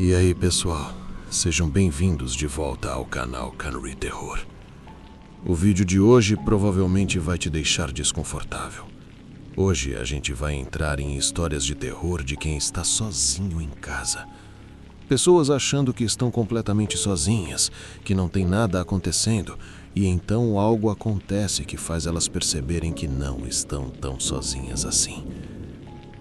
E aí, pessoal, sejam bem-vindos de volta ao canal Canary Terror. O vídeo de hoje provavelmente vai te deixar desconfortável. Hoje a gente vai entrar em histórias de terror de quem está sozinho em casa. Pessoas achando que estão completamente sozinhas, que não tem nada acontecendo, e então algo acontece que faz elas perceberem que não estão tão sozinhas assim.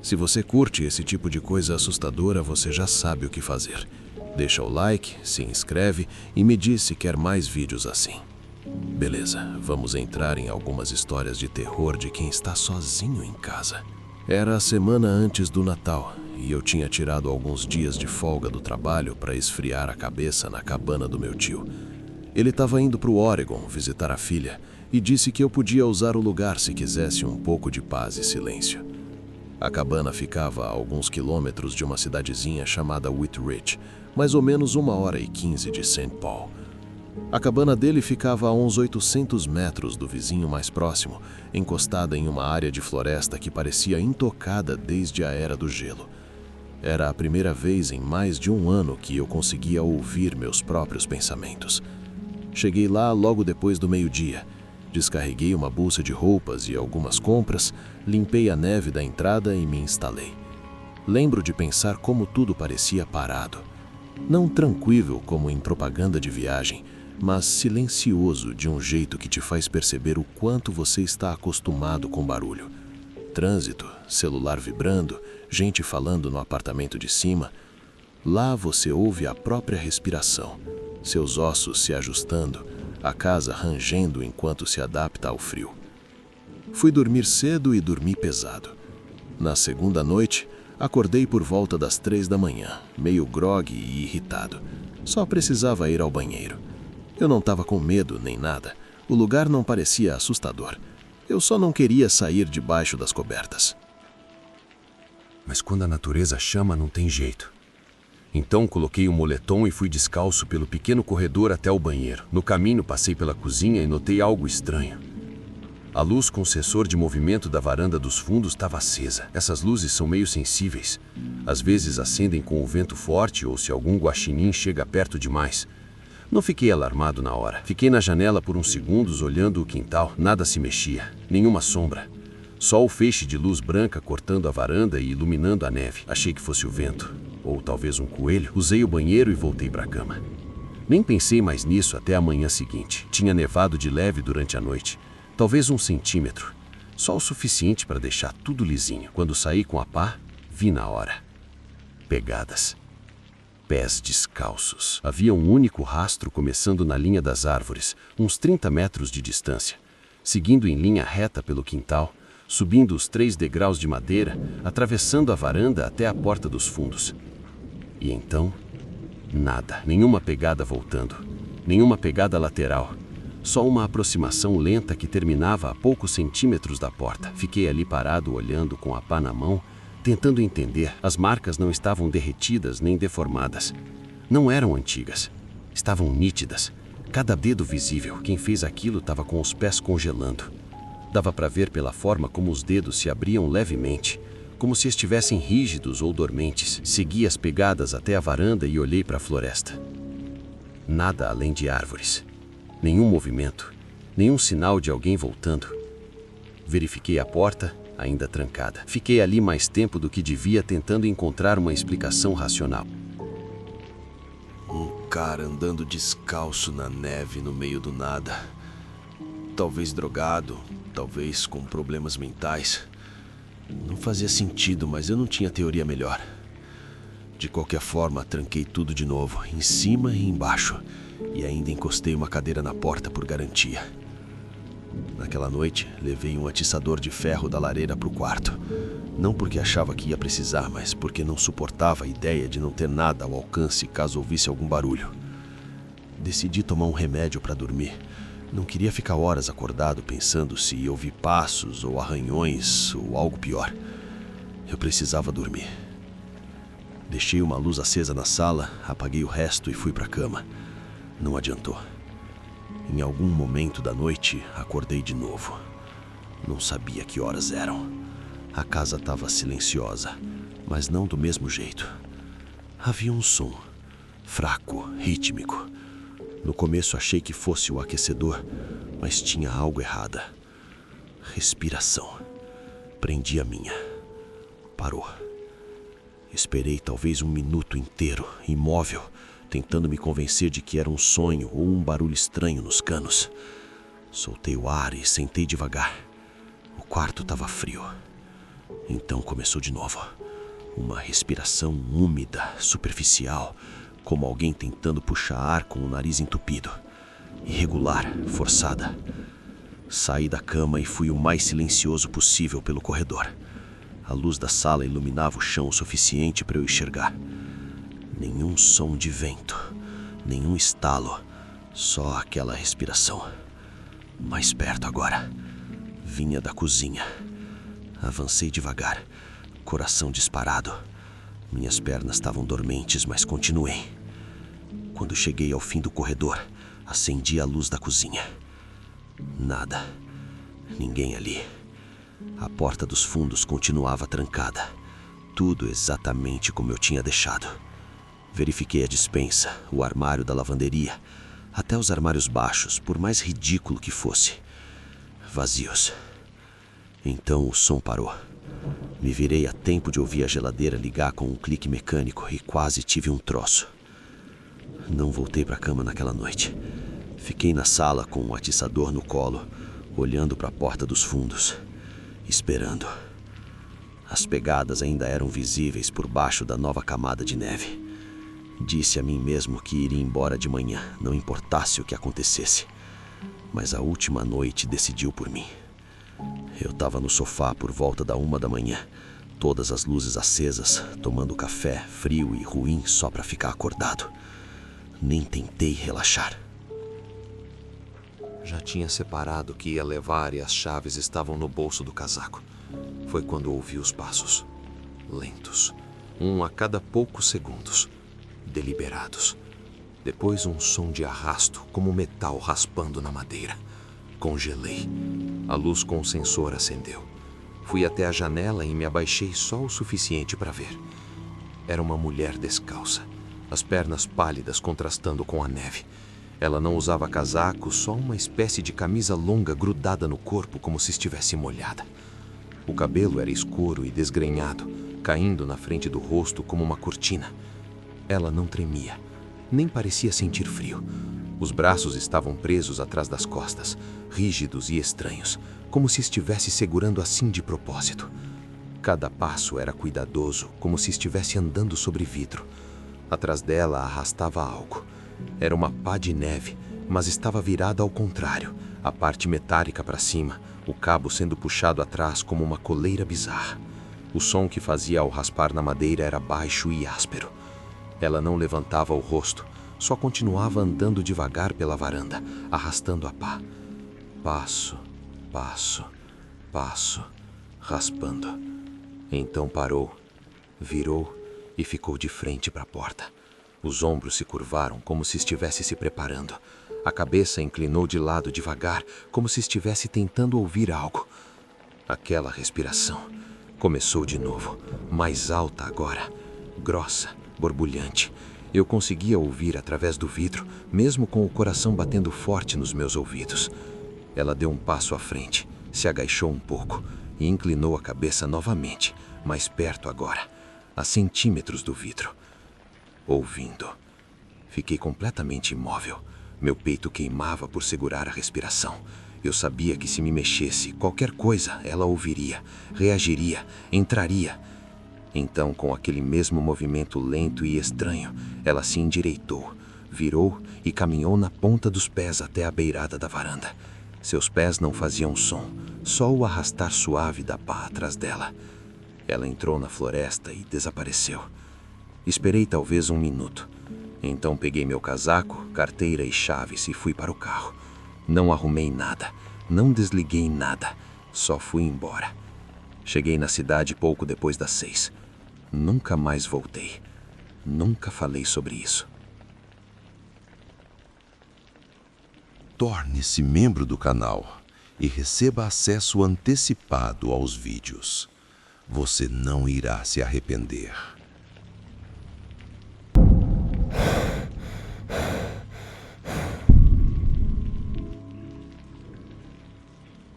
Se você curte esse tipo de coisa assustadora, você já sabe o que fazer. Deixa o like, se inscreve e me diz se quer mais vídeos assim. Beleza, vamos entrar em algumas histórias de terror de quem está sozinho em casa. Era a semana antes do Natal e eu tinha tirado alguns dias de folga do trabalho para esfriar a cabeça na cabana do meu tio. Ele estava indo para o Oregon visitar a filha e disse que eu podia usar o lugar se quisesse um pouco de paz e silêncio. A cabana ficava a alguns quilômetros de uma cidadezinha chamada Whitridge, mais ou menos 1h15 de St. Paul. A cabana dele ficava a uns 800 metros do vizinho mais próximo, encostada em uma área de floresta que parecia intocada desde a Era do Gelo. Era a primeira vez em mais de um ano que eu conseguia ouvir meus próprios pensamentos. Cheguei lá logo depois do meio-dia. Descarreguei uma bolsa de roupas e algumas compras, limpei a neve da entrada e me instalei. Lembro de pensar como tudo parecia parado. Não tranquilo como em propaganda de viagem, mas silencioso de um jeito que te faz perceber o quanto você está acostumado com barulho. Trânsito, celular vibrando, gente falando no apartamento de cima. Lá você ouve a própria respiração, seus ossos se ajustando, a casa rangendo enquanto se adapta ao frio. Fui dormir cedo e dormi pesado. Na segunda noite, acordei por volta das 3 da manhã, meio grogue e irritado. Só precisava ir ao banheiro. Eu não estava com medo nem nada. O lugar não parecia assustador. Eu só não queria sair debaixo das cobertas. Mas quando a natureza chama, não tem jeito. Então coloquei o moletom e fui descalço pelo pequeno corredor até o banheiro. No caminho passei pela cozinha e notei algo estranho. A luz com sensor de movimento da varanda dos fundos estava acesa. Essas luzes são meio sensíveis. Às vezes acendem com o vento forte ou se algum guaxinim chega perto demais. Não fiquei alarmado na hora. Fiquei na janela por uns segundos olhando o quintal. Nada se mexia, nenhuma sombra. Só o feixe de luz branca cortando a varanda e iluminando a neve. Achei que fosse o vento, ou talvez um coelho. Usei o banheiro e voltei para a cama. Nem pensei mais nisso até a manhã seguinte. Tinha nevado de leve durante a noite, talvez 1 centímetro. Só o suficiente para deixar tudo lisinho. Quando saí com a pá, vi na hora. Pegadas. Pés descalços. Havia um único rastro começando na linha das árvores, uns 30 metros de distância, seguindo em linha reta pelo quintal, subindo os 3 degraus de madeira, atravessando a varanda até a porta dos fundos. E então, nada. Nenhuma pegada voltando. Nenhuma pegada lateral. Só uma aproximação lenta que terminava a poucos centímetros da porta. Fiquei ali parado olhando com a pá na mão, tentando entender. As marcas não estavam derretidas nem deformadas. Não eram antigas. Estavam nítidas. Cada dedo visível. Quem fez aquilo estava com os pés congelando. Dava para ver pela forma como os dedos se abriam levemente, como se estivessem rígidos ou dormentes. Segui as pegadas até a varanda e olhei para a floresta. Nada além de árvores. Nenhum movimento, nenhum sinal de alguém voltando. Verifiquei a porta, ainda trancada. Fiquei ali mais tempo do que devia tentando encontrar uma explicação racional. Um cara andando descalço na neve no meio do nada. Talvez drogado, talvez com problemas mentais. Não fazia sentido, mas eu não tinha teoria melhor. De qualquer forma, tranquei tudo de novo, em cima e embaixo, e ainda encostei uma cadeira na porta por garantia. Naquela noite, levei um atiçador de ferro da lareira para o quarto. Não porque achava que ia precisar, mas porque não suportava a ideia de não ter nada ao alcance caso ouvisse algum barulho. Decidi tomar um remédio para dormir. Não queria ficar horas acordado pensando se ia ouvir passos ou arranhões ou algo pior. Eu precisava dormir. Deixei uma luz acesa na sala, apaguei o resto e fui para a cama. Não adiantou. Em algum momento da noite, acordei de novo. Não sabia que horas eram. A casa estava silenciosa, mas não do mesmo jeito. Havia um som, fraco, rítmico. No começo achei que fosse o aquecedor, mas tinha algo errado. Respiração. Prendi a minha. Parou. Esperei talvez um minuto inteiro, imóvel, tentando me convencer de que era um sonho ou um barulho estranho nos canos. Soltei o ar e sentei devagar. O quarto estava frio. Então começou de novo. Uma respiração úmida, superficial, como alguém tentando puxar ar com o nariz entupido. Irregular, forçada. Saí da cama e fui o mais silencioso possível pelo corredor. A luz da sala iluminava o chão o suficiente para eu enxergar. Nenhum som de vento, nenhum estalo, só aquela respiração. Mais perto agora. Vinha da cozinha. Avancei devagar, coração disparado. Minhas pernas estavam dormentes, mas continuei. Quando cheguei ao fim do corredor, acendi a luz da cozinha. Nada. Ninguém ali. A porta dos fundos continuava trancada. Tudo exatamente como eu tinha deixado. Verifiquei a despensa, o armário da lavanderia, até os armários baixos, por mais ridículo que fosse. Vazios. Então o som parou. Me virei a tempo de ouvir a geladeira ligar com um clique mecânico e quase tive um troço. Não voltei para a cama naquela noite. Fiquei na sala com um atiçador no colo, olhando para a porta dos fundos, esperando. As pegadas ainda eram visíveis por baixo da nova camada de neve. Disse a mim mesmo que iria embora de manhã, não importasse o que acontecesse. Mas a última noite decidiu por mim. Eu estava no sofá por volta da 1 da manhã, todas as luzes acesas, tomando café frio e ruim só para ficar acordado. Nem tentei relaxar. Já tinha separado o que ia levar e as chaves estavam no bolso do casaco. Foi quando ouvi os passos. Lentos. Um a cada poucos segundos. Deliberados. Depois um som de arrasto, como metal raspando na madeira. Congelei. A luz com o sensor acendeu. Fui até a janela e me abaixei só o suficiente para ver. Era uma mulher descalça. As pernas pálidas contrastando com a neve. Ela não usava casaco, só uma espécie de camisa longa grudada no corpo como se estivesse molhada. O cabelo era escuro e desgrenhado, caindo na frente do rosto como uma cortina. Ela não tremia, nem parecia sentir frio. Os braços estavam presos atrás das costas, rígidos e estranhos, como se estivesse segurando assim de propósito. Cada passo era cuidadoso, como se estivesse andando sobre vidro. Atrás dela arrastava algo. Era uma pá de neve, mas estava virada ao contrário, a parte metálica para cima, o cabo sendo puxado atrás como uma coleira bizarra. O som que fazia ao raspar na madeira era baixo e áspero. Ela não levantava o rosto, só continuava andando devagar pela varanda, arrastando a pá. Passo, passo, passo, raspando. Então parou, virou e ficou de frente para a porta. Os ombros se curvaram como se estivesse se preparando. A cabeça inclinou de lado devagar, como se estivesse tentando ouvir algo. Aquela respiração começou de novo, mais alta agora, grossa, borbulhante. Eu conseguia ouvir através do vidro, mesmo com o coração batendo forte nos meus ouvidos. Ela deu um passo à frente, se agachou um pouco e inclinou a cabeça novamente, mais perto agora, a centímetros do vidro. Ouvindo. Fiquei completamente imóvel. Meu peito queimava por segurar a respiração. Eu sabia que se me mexesse, qualquer coisa, ela ouviria, reagiria, entraria. Então, com aquele mesmo movimento lento e estranho, ela se endireitou, virou e caminhou na ponta dos pés até a beirada da varanda. Seus pés não faziam som, só o arrastar suave da pá atrás dela. Ela entrou na floresta e desapareceu. Esperei talvez um minuto. Então peguei meu casaco, carteira e chaves e fui para o carro. Não arrumei nada, não desliguei nada, só fui embora. Cheguei na cidade pouco depois das 6. Nunca mais voltei. Nunca falei sobre isso. Torne-se membro do canal e receba acesso antecipado aos vídeos. Você não irá se arrepender.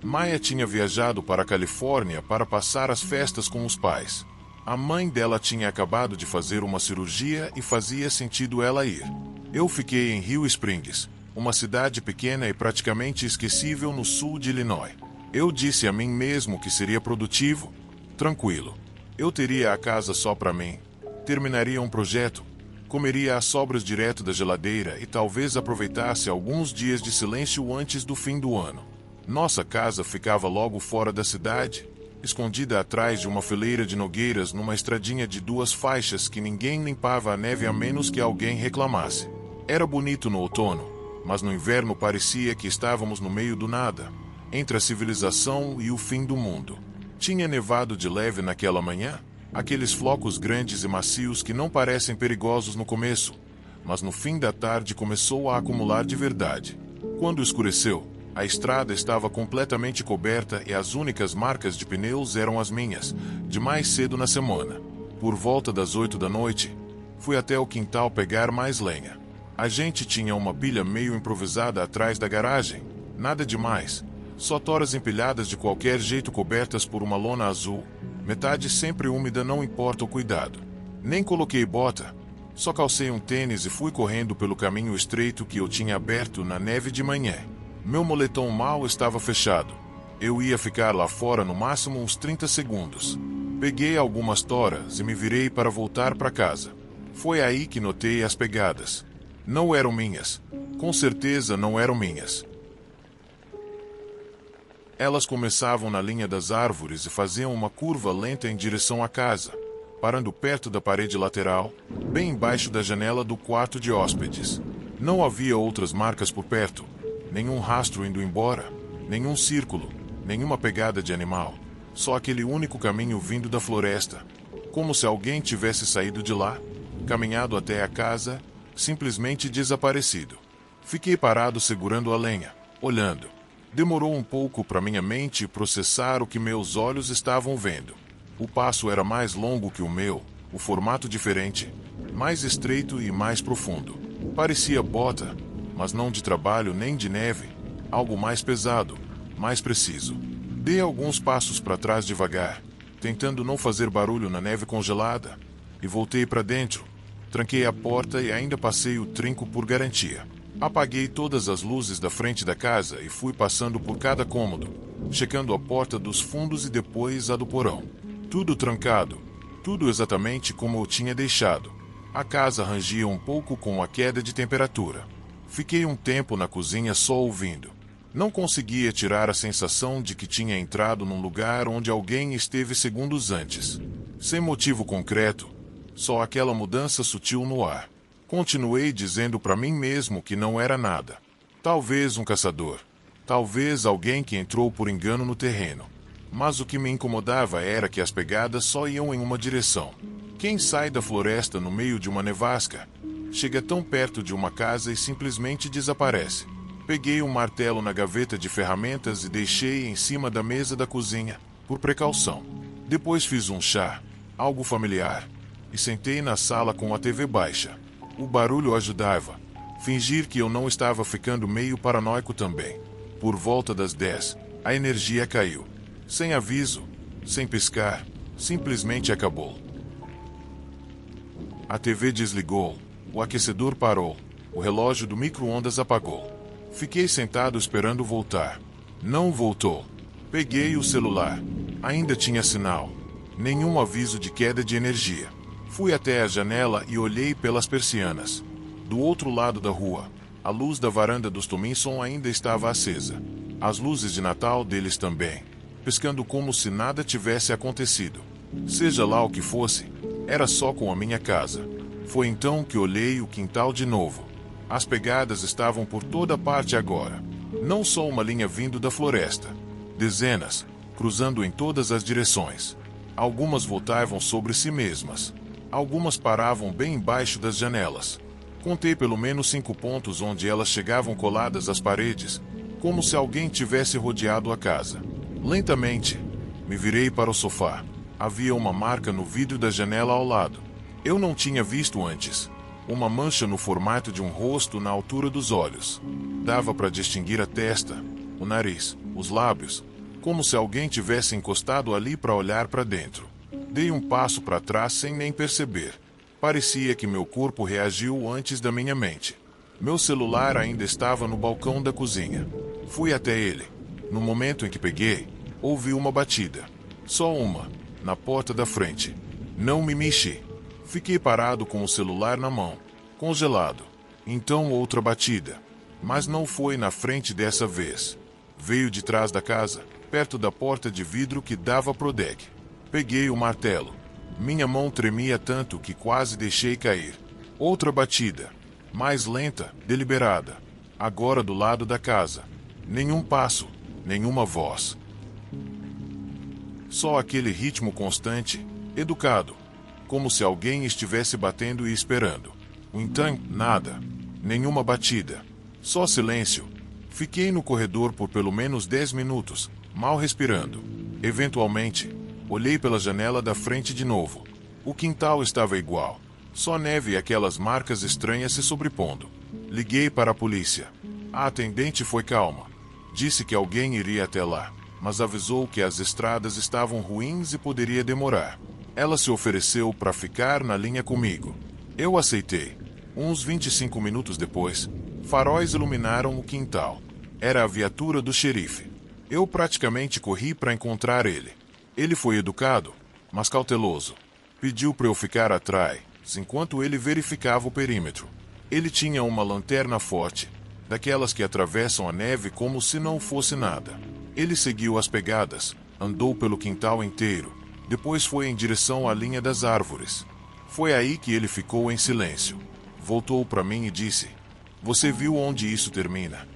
Maya tinha viajado para a Califórnia para passar as festas com os pais. A mãe dela tinha acabado de fazer uma cirurgia e fazia sentido ela ir. Eu fiquei em Rio Springs, uma cidade pequena e praticamente esquecível no sul de Illinois. Eu disse a mim mesmo que seria produtivo, tranquilo. Eu teria a casa só para mim, terminaria um projeto, comeria as sobras direto da geladeira e talvez aproveitasse alguns dias de silêncio antes do fim do ano. Nossa casa ficava logo fora da cidade, escondida atrás de uma fileira de nogueiras numa estradinha de 2 faixas que ninguém limpava a neve a menos que alguém reclamasse. Era bonito no outono, mas no inverno parecia que estávamos no meio do nada, entre a civilização e o fim do mundo. Tinha nevado de leve naquela manhã, aqueles flocos grandes e macios que não parecem perigosos no começo, mas no fim da tarde começou a acumular de verdade. Quando escureceu, a estrada estava completamente coberta e as únicas marcas de pneus eram as minhas, de mais cedo na semana. Por volta das 8 da noite, fui até o quintal pegar mais lenha. A gente tinha uma pilha meio improvisada atrás da garagem, nada demais, só toras empilhadas de qualquer jeito cobertas por uma lona azul, metade sempre úmida, não importa o cuidado. Nem coloquei bota, só calcei um tênis e fui correndo pelo caminho estreito que eu tinha aberto na neve de manhã. Meu moletom mal estava fechado. Eu ia ficar lá fora no máximo uns 30 segundos. Peguei algumas toras e me virei para voltar para casa. Foi aí que notei as pegadas. Não eram minhas. Com certeza não eram minhas. Elas começavam na linha das árvores e faziam uma curva lenta em direção à casa, parando perto da parede lateral, bem embaixo da janela do quarto de hóspedes. Não havia outras marcas por perto. Nenhum rastro indo embora, nenhum círculo, nenhuma pegada de animal. Só aquele único caminho vindo da floresta, como se alguém tivesse saído de lá, caminhado até a casa, simplesmente desaparecido. Fiquei parado segurando a lenha, olhando. Demorou um pouco para minha mente processar o que meus olhos estavam vendo. O passo era mais longo que o meu, o formato diferente, mais estreito e mais profundo. Parecia bota, mas não de trabalho nem de neve, algo mais pesado, mais preciso. Dei alguns passos para trás devagar, tentando não fazer barulho na neve congelada, e voltei para dentro. Tranquei a porta e ainda passei o trinco por garantia. Apaguei todas as luzes da frente da casa e fui passando por cada cômodo, checando a porta dos fundos e depois a do porão. Tudo trancado, tudo exatamente como eu tinha deixado. A casa rangia um pouco com a queda de temperatura. Fiquei um tempo na cozinha só ouvindo. Não conseguia tirar a sensação de que tinha entrado num lugar onde alguém esteve segundos antes. Sem motivo concreto, só aquela mudança sutil no ar. Continuei dizendo para mim mesmo que não era nada. Talvez um caçador. Talvez alguém que entrou por engano no terreno. Mas o que me incomodava era que as pegadas só iam em uma direção. Quem sai da floresta no meio de uma nevasca? Chega tão perto de uma casa e simplesmente desaparece. Peguei um martelo na gaveta de ferramentas e deixei em cima da mesa da cozinha, por precaução. Depois fiz um chá, algo familiar, e sentei na sala com a TV baixa. O barulho ajudava. Fingir que eu não estava ficando meio paranoico também. Por volta das 10, a energia caiu. Sem aviso, sem piscar, simplesmente acabou. A TV desligou, o aquecedor parou, o relógio do micro-ondas apagou. Fiquei sentado esperando voltar. Não voltou. Peguei o celular. Ainda tinha sinal. Nenhum aviso de queda de energia. Fui até a janela e olhei pelas persianas. Do outro lado da rua, a luz da varanda dos Tominson ainda estava acesa. As luzes de Natal deles também, piscando como se nada tivesse acontecido. Seja lá o que fosse, era só com a minha casa. Foi então que olhei o quintal de novo. As pegadas estavam por toda parte agora. Não só uma linha vindo da floresta. Dezenas, cruzando em todas as direções. Algumas voltavam sobre si mesmas. Algumas paravam bem embaixo das janelas. Contei pelo menos 5 pontos onde elas chegavam coladas às paredes, como se alguém tivesse rodeado a casa. Lentamente, me virei para o sofá. Havia uma marca no vidro da janela ao lado. Eu não tinha visto antes. Uma mancha no formato de um rosto na altura dos olhos. Dava para distinguir a testa, o nariz, os lábios, como se alguém tivesse encostado ali para olhar para dentro. Dei um passo para trás sem nem perceber. Parecia que meu corpo reagiu antes da minha mente. Meu celular ainda estava no balcão da cozinha. Fui até ele. No momento em que peguei, ouvi uma batida. Só uma, na porta da frente. Não me mexi. Fiquei parado com o celular na mão, congelado. Então outra batida. Mas não foi na frente dessa vez. Veio de trás da casa, perto da porta de vidro que dava pro deck. Peguei o martelo. Minha mão tremia tanto que quase deixei cair. Outra batida. Mais lenta, deliberada. Agora do lado da casa. Nenhum passo, nenhuma voz. Só aquele ritmo constante, educado. Como se alguém estivesse batendo e esperando. Então, nada. Nenhuma batida. Só silêncio. Fiquei no corredor por pelo menos 10 minutos, mal respirando. Eventualmente, olhei pela janela da frente de novo. O quintal estava igual. Só neve e aquelas marcas estranhas se sobrepondo. Liguei para a polícia. A atendente foi calma. Disse que alguém iria até lá, mas avisou que as estradas estavam ruins e poderia demorar. Ela se ofereceu para ficar na linha comigo. Eu aceitei. Uns 25 minutos depois, faróis iluminaram o quintal. Era a viatura do xerife. Eu praticamente corri para encontrar ele. Ele foi educado, mas cauteloso. Pediu para eu ficar atrás, enquanto ele verificava o perímetro. Ele tinha uma lanterna forte, daquelas que atravessam a neve como se não fosse nada. Ele seguiu as pegadas, andou pelo quintal inteiro, depois foi em direção à linha das árvores. Foi aí que ele ficou em silêncio. Voltou para mim e disse: "Você viu onde isso termina?"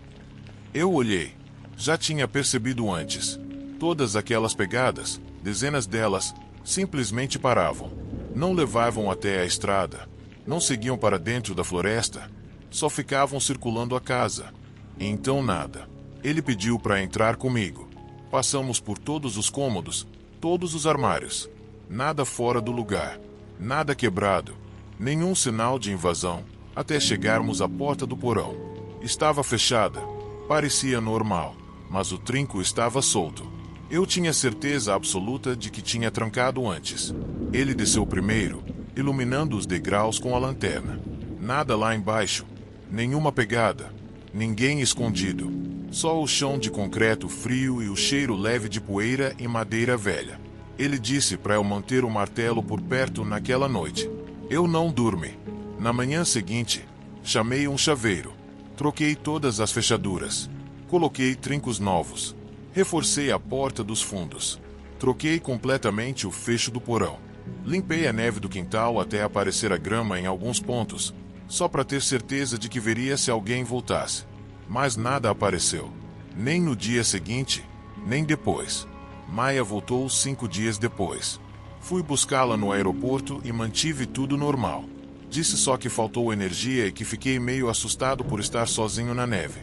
Eu olhei. Já tinha percebido antes. Todas aquelas pegadas, dezenas delas, simplesmente paravam. Não levavam até a estrada. Não seguiam para dentro da floresta. Só ficavam circulando a casa. E então nada. Ele pediu para entrar comigo. Passamos por todos os cômodos, todos os armários. Nada fora do lugar. Nada quebrado. Nenhum sinal de invasão, até chegarmos à porta do porão. Estava fechada. Parecia normal, mas o trinco estava solto. Eu tinha certeza absoluta de que tinha trancado antes. Ele desceu primeiro, iluminando os degraus com a lanterna. Nada lá embaixo. Nenhuma pegada. Ninguém escondido. Só o chão de concreto frio e o cheiro leve de poeira e madeira velha. Ele disse para eu manter o martelo por perto naquela noite. Eu não dormi. Na manhã seguinte, chamei um chaveiro. Troquei todas as fechaduras. Coloquei trincos novos. Reforcei a porta dos fundos. Troquei completamente o fecho do porão. Limpei a neve do quintal até aparecer a grama em alguns pontos, só para ter certeza de que veria se alguém voltasse. Mas nada apareceu. Nem no dia seguinte, nem depois. Maia voltou 5 dias depois. Fui buscá-la no aeroporto e mantive tudo normal. Disse só que faltou energia e que fiquei meio assustado por estar sozinho na neve.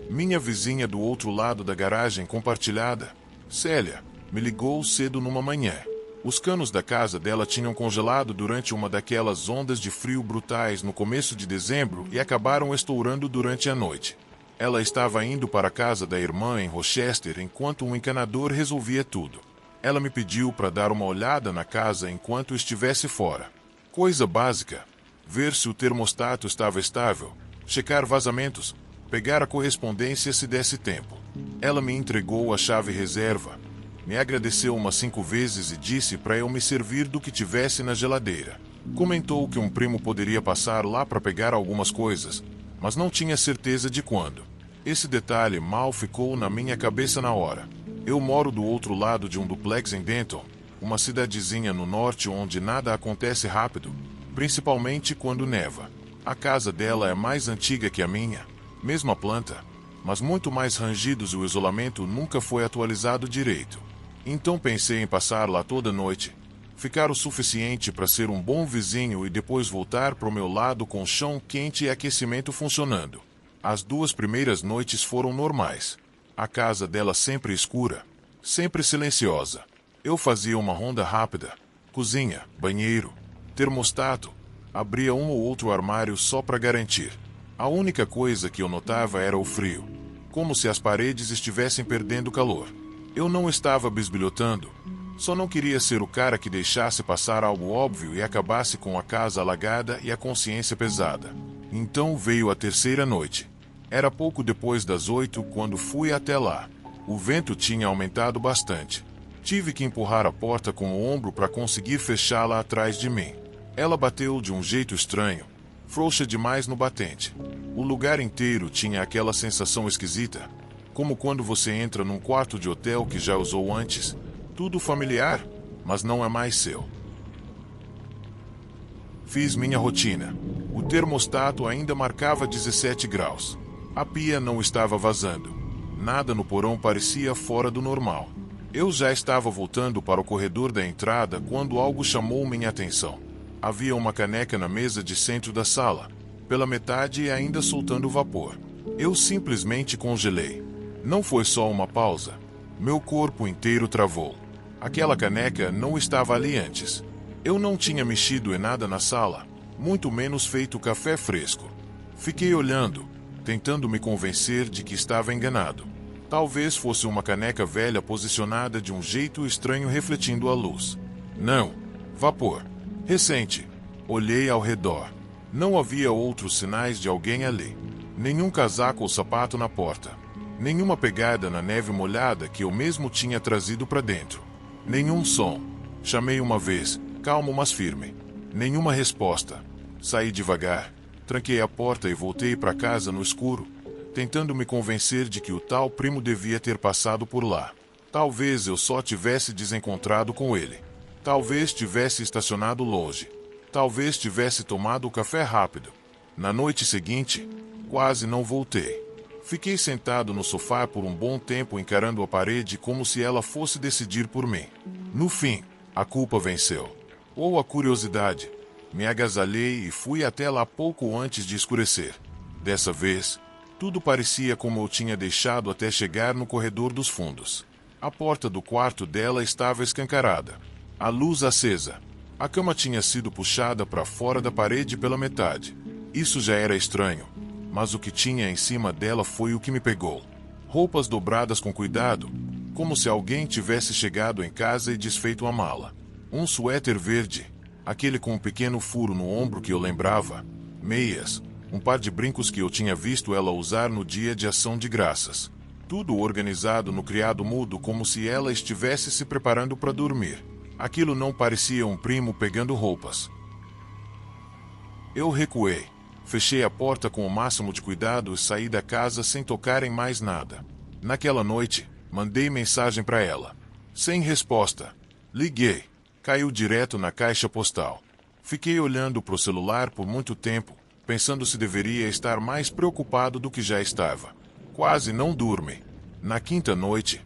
Minha vizinha do outro lado da garagem compartilhada, Célia, me ligou cedo numa manhã. Os canos da casa dela tinham congelado durante uma daquelas ondas de frio brutais no começo de dezembro e acabaram estourando durante a noite. Ela estava indo para a casa da irmã em Rochester enquanto um encanador resolvia tudo. Ela me pediu para dar uma olhada na casa enquanto estivesse fora. Coisa básica: ver se o termostato estava estável, checar vazamentos, pegar a correspondência se desse tempo. Ela me entregou a chave reserva, me agradeceu umas 5 vezes e disse para eu me servir do que tivesse na geladeira. Comentou que um primo poderia passar lá para pegar algumas coisas, mas não tinha certeza de quando. Esse detalhe mal ficou na minha cabeça na hora. Eu moro do outro lado de um duplex em Denton, uma cidadezinha no norte onde nada acontece rápido, principalmente quando neva. A casa dela é mais antiga que a minha, mesma planta, mas muito mais rangidos e o isolamento nunca foi atualizado direito. Então pensei em passar lá toda noite, ficar o suficiente para ser um bom vizinho e depois voltar para o meu lado com chão quente e aquecimento funcionando. As 2 primeiras noites foram normais. A casa dela sempre escura, sempre silenciosa. Eu fazia uma ronda rápida, cozinha, banheiro, termostato. Abria um ou outro armário só para garantir. A única coisa que eu notava era o frio, como se as paredes estivessem perdendo calor. Eu não estava bisbilhotando, só não queria ser o cara que deixasse passar algo óbvio e acabasse com a casa alagada e a consciência pesada. Então veio a terceira noite. Era pouco depois das 8 quando fui até lá. O vento tinha aumentado bastante. Tive que empurrar a porta com o ombro para conseguir fechá-la atrás de mim. Ela bateu de um jeito estranho, frouxa demais no batente. O lugar inteiro tinha aquela sensação esquisita, como quando você entra num quarto de hotel que já usou antes. Tudo familiar, mas não é mais seu. Fiz minha rotina. O termostato ainda marcava 17 graus. A pia não estava vazando. Nada no porão parecia fora do normal. Eu já estava voltando para o corredor da entrada quando algo chamou minha atenção. Havia uma caneca na mesa de centro da sala, pela metade e ainda soltando vapor. Eu simplesmente congelei. Não foi só uma pausa. Meu corpo inteiro travou. Aquela caneca não estava ali antes. Eu não tinha mexido em nada na sala, muito menos feito café fresco. Fiquei olhando, tentando me convencer de que estava enganado. Talvez fosse uma caneca velha posicionada de um jeito estranho refletindo a luz. Não. Vapor. Recente. Olhei ao redor. Não havia outros sinais de alguém ali. Nenhum casaco ou sapato na porta. Nenhuma pegada na neve molhada que eu mesmo tinha trazido para dentro. Nenhum som. Chamei uma vez, calmo mas firme. Nenhuma resposta. Saí devagar. Tranquei a porta e voltei para casa no escuro, tentando me convencer de que o tal primo devia ter passado por lá. Talvez eu só tivesse desencontrado com ele. Talvez tivesse estacionado longe. Talvez tivesse tomado o café rápido. Na noite seguinte, quase não voltei. Fiquei sentado no sofá por um bom tempo encarando a parede como se ela fosse decidir por mim. No fim, a culpa venceu. Ou a curiosidade. Me agasalhei e fui até lá pouco antes de escurecer. Dessa vez, tudo parecia como eu tinha deixado até chegar no corredor dos fundos. A porta do quarto dela estava escancarada. A luz acesa. A cama tinha sido puxada para fora da parede pela metade. Isso já era estranho, mas o que tinha em cima dela foi o que me pegou. Roupas dobradas com cuidado, como se alguém tivesse chegado em casa e desfeito a mala. Um suéter verde, aquele com um pequeno furo no ombro que eu lembrava. Meias, um par de brincos que eu tinha visto ela usar no dia de ação de graças. Tudo organizado no criado mudo como se ela estivesse se preparando para dormir. Aquilo não parecia um primo pegando roupas. Eu recuei. Fechei a porta com o máximo de cuidado e saí da casa sem tocar em mais nada. Naquela noite, mandei mensagem para ela. Sem resposta. Liguei. Caiu direto na caixa postal. Fiquei olhando para o celular por muito tempo, pensando se deveria estar mais preocupado do que já estava. Quase não dormi. Na quinta noite,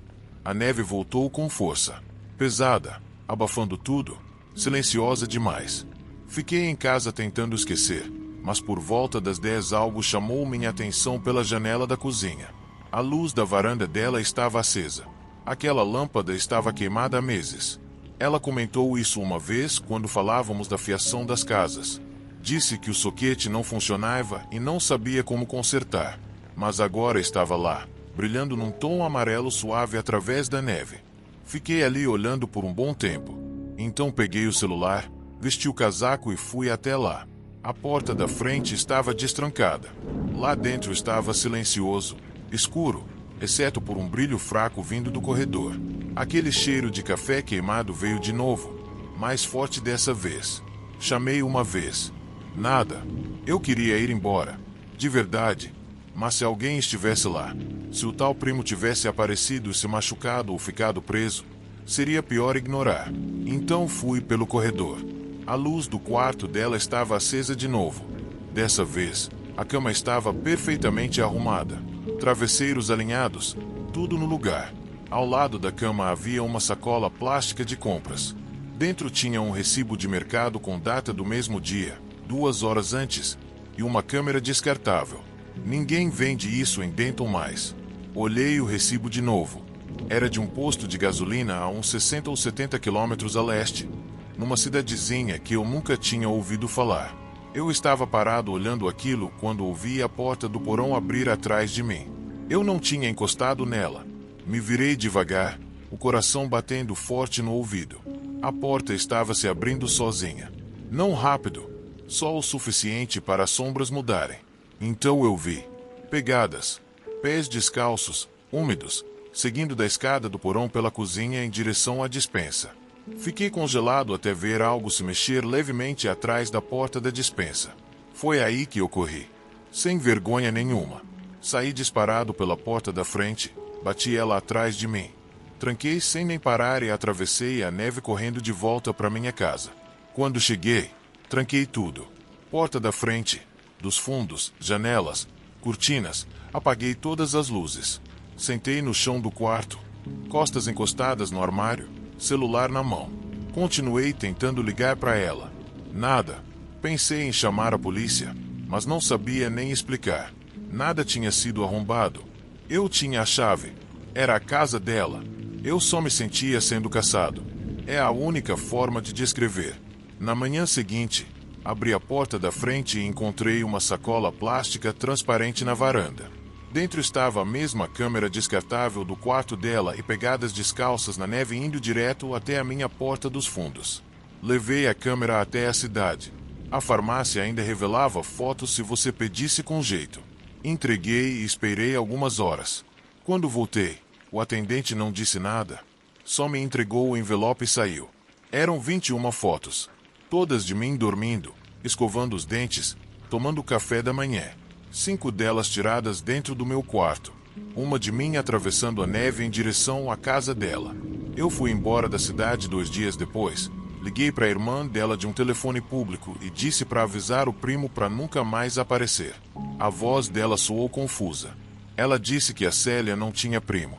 a neve voltou com força. Pesada, abafando tudo, silenciosa demais. Fiquei em casa tentando esquecer, mas por volta das 10 algo chamou minha atenção pela janela da cozinha. A luz da varanda dela estava acesa. Aquela lâmpada estava queimada há meses. Ela comentou isso uma vez quando falávamos da fiação das casas. Disse que o soquete não funcionava e não sabia como consertar. Mas agora estava lá, brilhando num tom amarelo suave através da neve. Fiquei ali olhando por um bom tempo. Então peguei o celular, vesti o casaco e fui até lá. A porta da frente estava destrancada. Lá dentro estava silencioso, escuro, exceto por um brilho fraco vindo do corredor. Aquele cheiro de café queimado veio de novo, mais forte dessa vez. Chamei uma vez. Nada. Eu queria ir embora. De verdade. Mas se alguém estivesse lá, se o tal primo tivesse aparecido e se machucado ou ficado preso, seria pior ignorar. Então fui pelo corredor. A luz do quarto dela estava acesa de novo. Dessa vez, a cama estava perfeitamente arrumada. Travesseiros alinhados, tudo no lugar. Ao lado da cama havia uma sacola plástica de compras. Dentro tinha um recibo de mercado com data do mesmo dia, 2 horas antes, e uma câmera descartável. Ninguém vende isso em Denton mais. Olhei o recibo de novo. Era de um posto de gasolina a uns 60 ou 70 quilômetros a leste. numa cidadezinha que eu nunca tinha ouvido falar. Eu estava parado olhando aquilo quando ouvi a porta do porão abrir atrás de mim. Eu não tinha encostado nela. Me virei devagar, o coração batendo forte no ouvido. A porta estava se abrindo sozinha. Não rápido, só o suficiente para as sombras mudarem. Então eu vi pegadas, pés descalços, úmidos, seguindo da escada do porão pela cozinha em direção à despensa. Fiquei congelado até ver algo se mexer levemente atrás da porta da despensa. Foi aí que eu corri. Sem vergonha nenhuma. Saí disparado pela porta da frente, bati ela atrás de mim. Tranquei sem nem parar e atravessei a neve correndo de volta para minha casa. Quando cheguei, tranquei tudo. Porta da frente, dos fundos, janelas, cortinas, apaguei todas as luzes. Sentei no chão do quarto, costas encostadas no armário, celular na mão. Continuei tentando ligar para ela. Nada. Pensei em chamar a polícia, mas não sabia nem explicar. Nada tinha sido arrombado. Eu tinha a chave. Era a casa dela. Eu só me sentia sendo caçado. É a única forma de descrever. Na manhã seguinte, abri a porta da frente e encontrei uma sacola plástica transparente na varanda. Dentro estava a mesma câmera descartável do quarto dela e pegadas descalças na neve indo direto até a minha porta dos fundos. Levei a câmera até a cidade. A farmácia ainda revelava fotos se você pedisse com jeito. Entreguei e esperei algumas horas. Quando voltei, o atendente não disse nada. Só me entregou o envelope e saiu. Eram 21 fotos. Todas de mim dormindo, escovando os dentes, tomando café da manhã. 5 delas tiradas dentro do meu quarto. Uma de mim atravessando a neve em direção à casa dela. Eu fui embora da cidade 2 dias depois. Liguei para a irmã dela de um telefone público e disse para avisar o primo para nunca mais aparecer. A voz dela soou confusa. Ela disse que a Célia não tinha primo.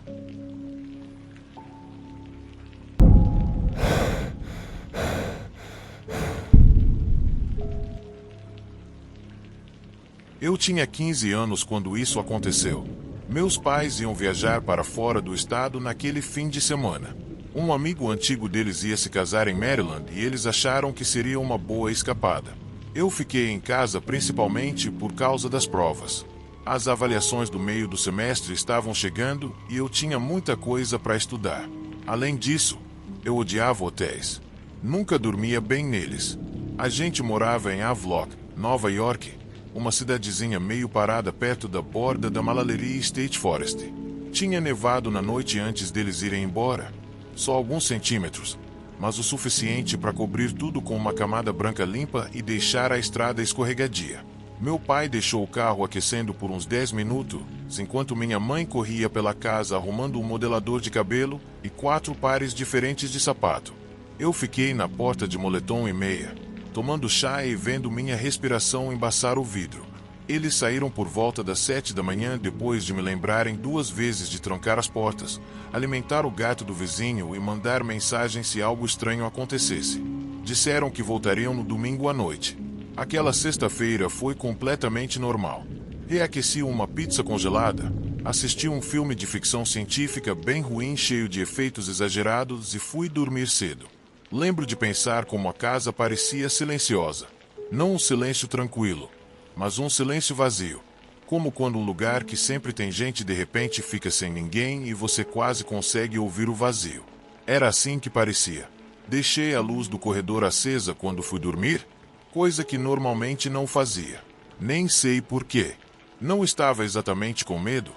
Eu tinha 15 anos quando isso aconteceu. Meus pais iam viajar para fora do estado naquele fim de semana. Um amigo antigo deles ia se casar em Maryland e eles acharam que seria uma boa escapada. Eu fiquei em casa principalmente por causa das provas. As avaliações do meio do semestre estavam chegando e eu tinha muita coisa para estudar. Além disso, eu odiava hotéis. Nunca dormia bem neles. A gente morava em Havelock, Nova York, uma cidadezinha meio parada perto da borda da Malalery State Forest. Tinha nevado na noite antes deles irem embora. Só alguns centímetros, mas o suficiente para cobrir tudo com uma camada branca limpa e deixar a estrada escorregadia. Meu pai deixou o carro aquecendo por uns 10 minutos, enquanto minha mãe corria pela casa arrumando um modelador de cabelo e 4 pares diferentes de sapato. Eu fiquei na porta de moletom e meia, tomando chá e vendo minha respiração embaçar o vidro. Eles saíram por volta das 7 da manhã depois de me lembrarem 2 vezes de trancar as portas, alimentar o gato do vizinho e mandar mensagem se algo estranho acontecesse. Disseram que voltariam no domingo à noite. Aquela sexta-feira foi completamente normal. Reaqueci uma pizza congelada, assisti um filme de ficção científica bem ruim cheio de efeitos exagerados e fui dormir cedo. Lembro de pensar como a casa parecia silenciosa. Não um silêncio tranquilo, mas um silêncio vazio. Como quando um lugar que sempre tem gente de repente fica sem ninguém e você quase consegue ouvir o vazio. Era assim que parecia. Deixei a luz do corredor acesa quando fui dormir, coisa que normalmente não fazia. Nem sei por quê. Não estava exatamente com medo,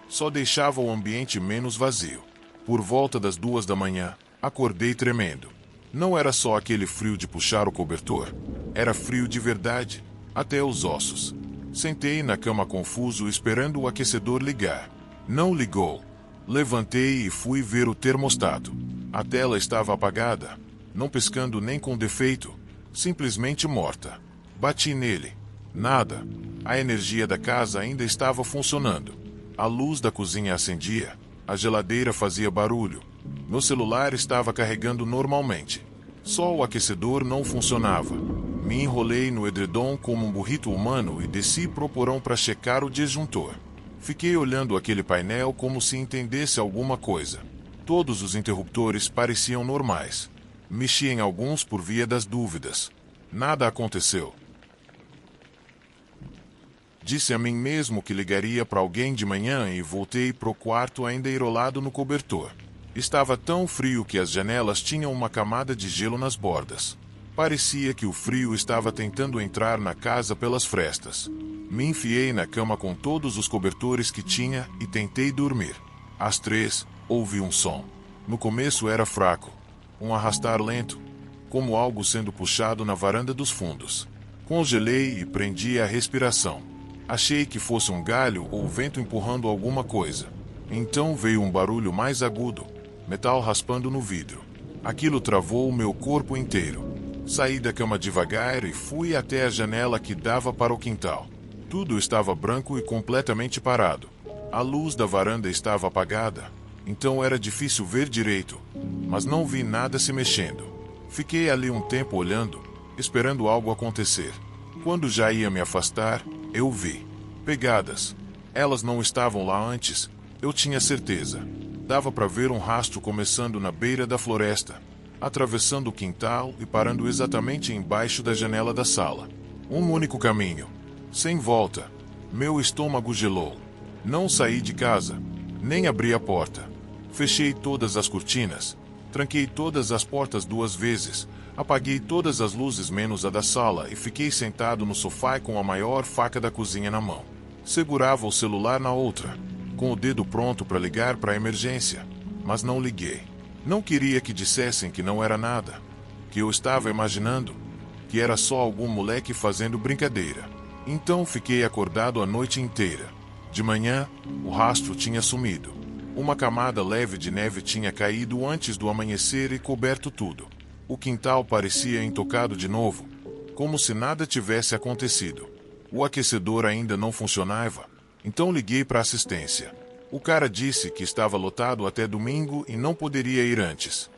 só deixava o ambiente menos vazio. Por volta das 2 da manhã, acordei tremendo. Não era só aquele frio de puxar o cobertor. Era frio de verdade, até os ossos. Sentei na cama confuso esperando o aquecedor ligar. Não ligou. Levantei e fui ver o termostato. A tela estava apagada, não piscando nem com defeito, simplesmente morta. Bati nele. Nada. A energia da casa ainda estava funcionando. A luz da cozinha acendia. A geladeira fazia barulho. Meu celular estava carregando normalmente. Só o aquecedor não funcionava. Me enrolei no edredom como um burrito humano e desci pro porão para checar o disjuntor. Fiquei olhando aquele painel como se entendesse alguma coisa. Todos os interruptores pareciam normais. Mexi em alguns por via das dúvidas. Nada aconteceu. Disse a mim mesmo que ligaria para alguém de manhã e voltei pro quarto ainda enrolado no cobertor. Estava tão frio que as janelas tinham uma camada de gelo nas bordas. Parecia que o frio estava tentando entrar na casa pelas frestas. Me enfiei na cama com todos os cobertores que tinha e tentei dormir. Às 3, ouvi um som. No começo era fraco, um arrastar lento, como algo sendo puxado na varanda dos fundos. Congelei e prendi a respiração. Achei que fosse um galho ou vento empurrando alguma coisa. Então veio um barulho mais agudo, metal raspando no vidro. Aquilo travou o meu corpo inteiro. Saí da cama devagar e fui até a janela que dava para o quintal. Tudo estava branco e completamente parado. A luz da varanda estava apagada, então era difícil ver direito, mas não vi nada se mexendo. Fiquei ali um tempo olhando, esperando algo acontecer. Quando já ia me afastar, eu vi pegadas. Elas não estavam lá antes, eu tinha certeza. Dava para ver um rastro começando na beira da floresta, atravessando o quintal e parando exatamente embaixo da janela da sala. Um único caminho, sem volta. Meu estômago gelou. Não saí de casa, nem abri a porta. Fechei todas as cortinas, tranquei todas as portas 2 vezes, apaguei todas as luzes menos a da sala e fiquei sentado no sofá com a maior faca da cozinha na mão. Segurava o celular na outra, com o dedo pronto para ligar para a emergência, mas não liguei. Não queria que dissessem que não era nada, que eu estava imaginando, que era só algum moleque fazendo brincadeira. Então fiquei acordado a noite inteira. De manhã, o rastro tinha sumido. Uma camada leve de neve tinha caído antes do amanhecer e coberto tudo. O quintal parecia intocado de novo, como se nada tivesse acontecido. O aquecedor ainda não funcionava, então liguei para a assistência. O cara disse que estava lotado até domingo e não poderia ir antes.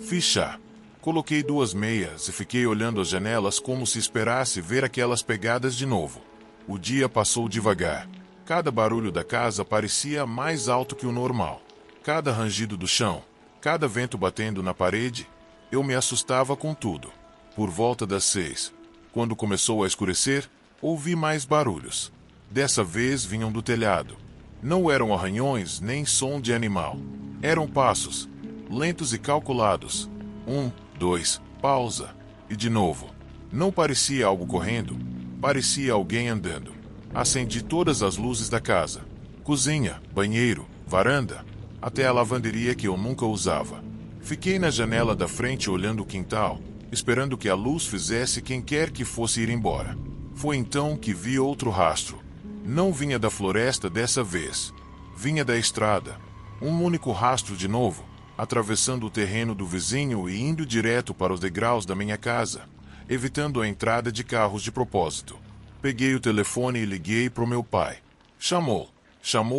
Fiz chá. Coloquei 2 meias e fiquei olhando as janelas como se esperasse ver aquelas pegadas de novo. O dia passou devagar. Cada barulho da casa parecia mais alto que o normal. Cada rangido do chão, cada vento batendo na parede, eu me assustava com tudo. Por volta das 6, quando começou a escurecer, ouvi mais barulhos. Dessa vez vinham do telhado. Não eram arranhões nem som de animal. Eram passos, lentos e calculados. 1, 2, pausa. E de novo. Não parecia algo correndo, parecia alguém andando. Acendi todas as luzes da casa. Cozinha, banheiro, varanda, até a lavanderia que eu nunca usava. Fiquei na janela da frente olhando o quintal, esperando que a luz fizesse quem quer que fosse ir embora. Foi então que vi outro rastro. Não vinha da floresta dessa vez. Vinha da estrada. Um único rastro de novo, atravessando o terreno do vizinho e indo direto para os degraus da minha casa, evitando a entrada de carros de propósito. Peguei o telefone e liguei para o meu pai. Chamou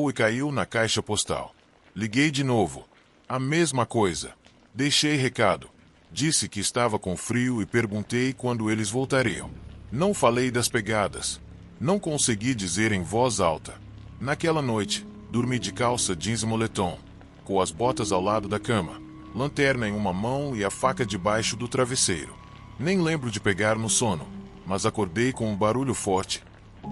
e caiu na caixa postal. Liguei de novo. A mesma coisa. Deixei recado. Disse que estava com frio e perguntei quando eles voltariam. Não falei das pegadas. Não consegui dizer em voz alta. Naquela noite, dormi de calça jeans e moletom, com as botas ao lado da cama, lanterna em uma mão e a faca debaixo do travesseiro. Nem lembro de pegar no sono, mas acordei com um barulho forte,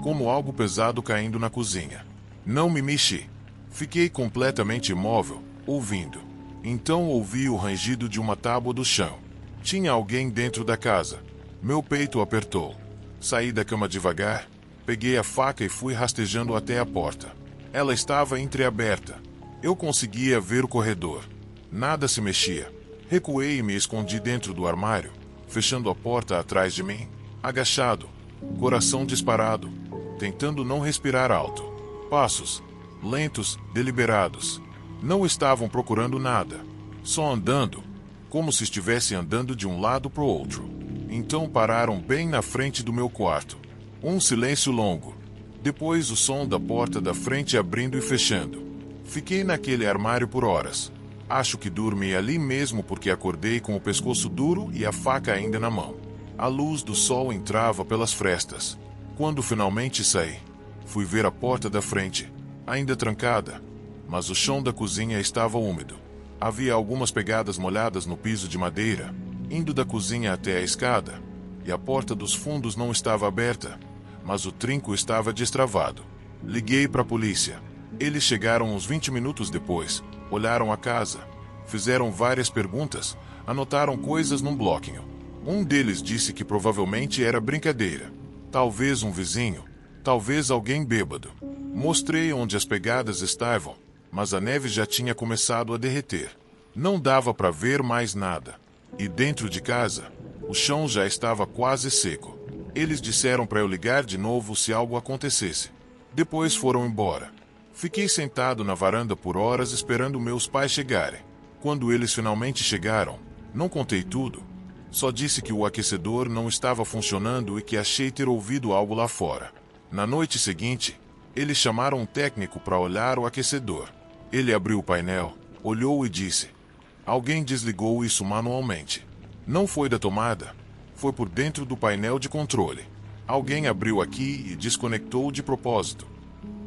como algo pesado caindo na cozinha. Não me mexi. Fiquei completamente imóvel, ouvindo. Então ouvi o rangido de uma tábua do chão. Tinha alguém dentro da casa. Meu peito apertou. Saí da cama devagar, peguei a faca e fui rastejando até a porta. Ela estava entreaberta. Eu conseguia ver o corredor. Nada se mexia. Recuei e me escondi dentro do armário, fechando a porta atrás de mim, agachado, coração disparado, tentando não respirar alto. Passos, lentos, deliberados. Não estavam procurando nada, só andando, como se estivessem andando de um lado para o outro. Então pararam bem na frente do meu quarto. Um silêncio longo. Depois o som da porta da frente abrindo e fechando. Fiquei naquele armário por horas. Acho que dormi ali mesmo porque acordei com o pescoço duro e a faca ainda na mão. A luz do sol entrava pelas frestas. Quando finalmente saí, fui ver a porta da frente, ainda trancada, mas o chão da cozinha estava úmido. Havia algumas pegadas molhadas no piso de madeira, indo da cozinha até a escada, e a porta dos fundos não estava aberta, mas o trinco estava destravado. Liguei para a polícia. Eles chegaram uns 20 minutos depois, olharam a casa, fizeram várias perguntas, anotaram coisas num bloquinho. Um deles disse que provavelmente era brincadeira. Talvez um vizinho, talvez alguém bêbado. Mostrei onde as pegadas estavam, mas a neve já tinha começado a derreter. Não dava para ver mais nada. E dentro de casa, o chão já estava quase seco. Eles disseram para eu ligar de novo se algo acontecesse. Depois foram embora. Fiquei sentado na varanda por horas esperando meus pais chegarem. Quando eles finalmente chegaram, não contei tudo. Só disse que o aquecedor não estava funcionando e que achei ter ouvido algo lá fora. Na noite seguinte, eles chamaram um técnico para olhar o aquecedor. Ele abriu o painel, olhou e disse: alguém desligou isso manualmente. Não foi da tomada, foi por dentro do painel de controle. Alguém abriu aqui e desconectou de propósito.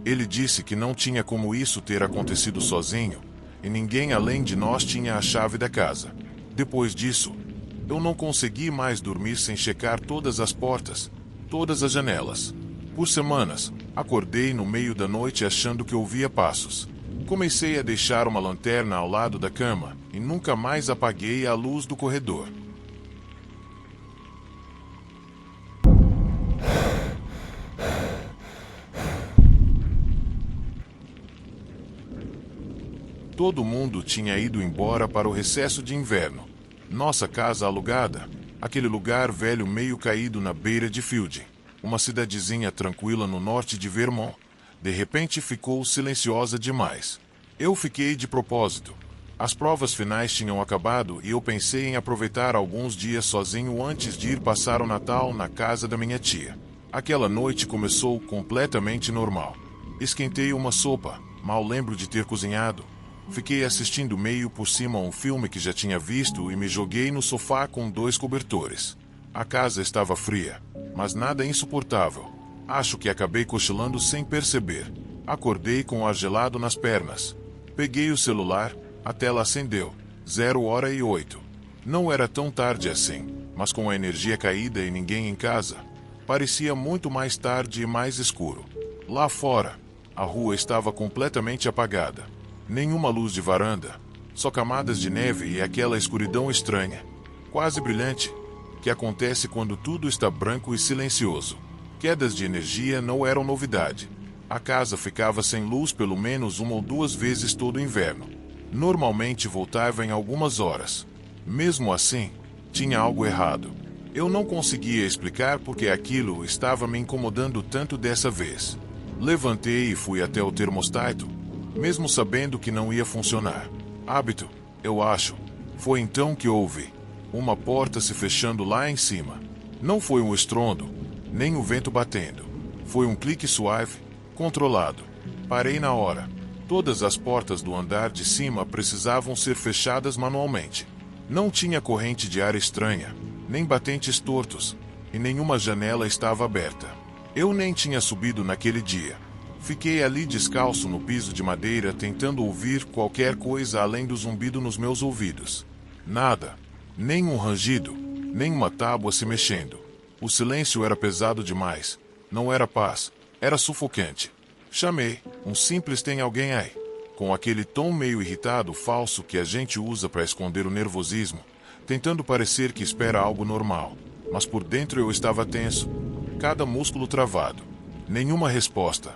Ele disse que não tinha como isso ter acontecido sozinho, e ninguém além de nós tinha a chave da casa. Depois disso, eu não consegui mais dormir sem checar todas as portas, todas as janelas. Por semanas, acordei no meio da noite achando que ouvia passos. Comecei a deixar uma lanterna ao lado da cama e nunca mais apaguei a luz do corredor. Todo mundo tinha ido embora para o recesso de inverno. Nossa casa alugada, aquele lugar velho meio caído na beira de Field, uma cidadezinha tranquila no norte de Vermont, de repente ficou silenciosa demais. Eu fiquei de propósito. As provas finais tinham acabado e eu pensei em aproveitar alguns dias sozinho antes de ir passar o Natal na casa da minha tia. Aquela noite começou completamente normal. Esquentei uma sopa, mal lembro de ter cozinhado. Fiquei assistindo meio por cima um filme que já tinha visto e me joguei no sofá com 2 cobertores. A casa estava fria, mas nada insuportável. Acho que acabei cochilando sem perceber. Acordei com o ar gelado nas pernas. Peguei o celular, a tela acendeu. 0h08. Não era tão tarde assim, mas com a energia caída e ninguém em casa, parecia muito mais tarde e mais escuro. Lá fora, a rua estava completamente apagada. Nenhuma luz de varanda, só camadas de neve e aquela escuridão estranha, quase brilhante, que acontece quando tudo está branco e silencioso. Quedas de energia não eram novidade. A casa ficava sem luz pelo menos 1 ou 2 vezes todo o inverno. Normalmente voltava em algumas horas. Mesmo assim, tinha algo errado. Eu não conseguia explicar porque aquilo estava me incomodando tanto dessa vez. Levantei e fui até o termostato, mesmo sabendo que não ia funcionar. Hábito, eu acho. Foi então que ouvi uma porta se fechando lá em cima. Não foi um estrondo, nem o vento batendo. Foi um clique suave, controlado. Parei na hora. Todas as portas do andar de cima precisavam ser fechadas manualmente. Não tinha corrente de ar estranha, nem batentes tortos, e nenhuma janela estava aberta. Eu nem tinha subido naquele dia. Fiquei ali descalço no piso de madeira tentando ouvir qualquer coisa além do zumbido nos meus ouvidos. Nada. Nem um rangido, nem uma tábua se mexendo. O silêncio era pesado demais. Não era paz. Era sufocante. Chamei. Um simples "tem alguém aí?", com aquele tom meio irritado falso que a gente usa para esconder o nervosismo, tentando parecer que espera algo normal. Mas por dentro eu estava tenso. Cada músculo travado. Nenhuma resposta.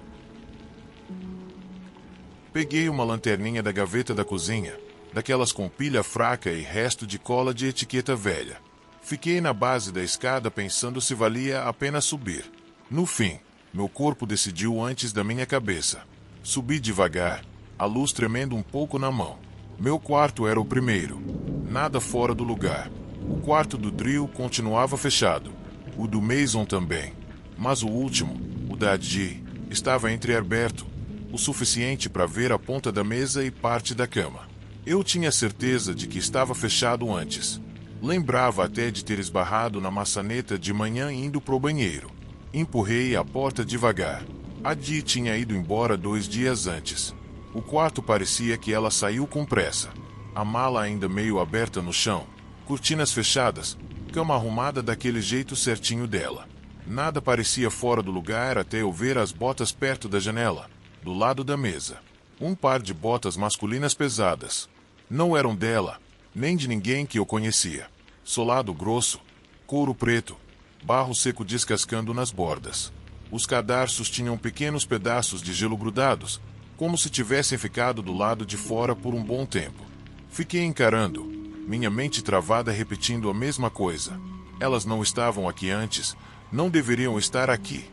Peguei uma lanterninha da gaveta da cozinha, daquelas com pilha fraca e resto de cola de etiqueta velha. Fiquei na base da escada pensando se valia a pena subir. No fim, meu corpo decidiu antes da minha cabeça. Subi devagar, a luz tremendo um pouco na mão. Meu quarto era o primeiro. Nada fora do lugar. O quarto do Drill continuava fechado. O do Mason também. Mas o último, o da Adi, estava entreaberto, o suficiente para ver a ponta da mesa e parte da cama. Eu tinha certeza de que estava fechado antes. Lembrava até de ter esbarrado na maçaneta de manhã indo pro banheiro. Empurrei a porta devagar. Adi tinha ido embora 2 dias antes. O quarto parecia que ela saiu com pressa. a mala ainda meio aberta no chão, cortinas fechadas, cama arrumada daquele jeito certinho dela. Nada parecia fora do lugar até eu ver as botas perto da janela, do lado da mesa. Um par de botas masculinas pesadas. Não eram dela, nem de ninguém que eu conhecia. Solado grosso, couro preto, barro seco descascando nas bordas. Os cadarços tinham pequenos pedaços de gelo grudados, como se tivessem ficado do lado de fora por um bom tempo. Fiquei encarando, minha mente travada repetindo a mesma coisa. Elas não estavam aqui antes, não deveriam estar aqui.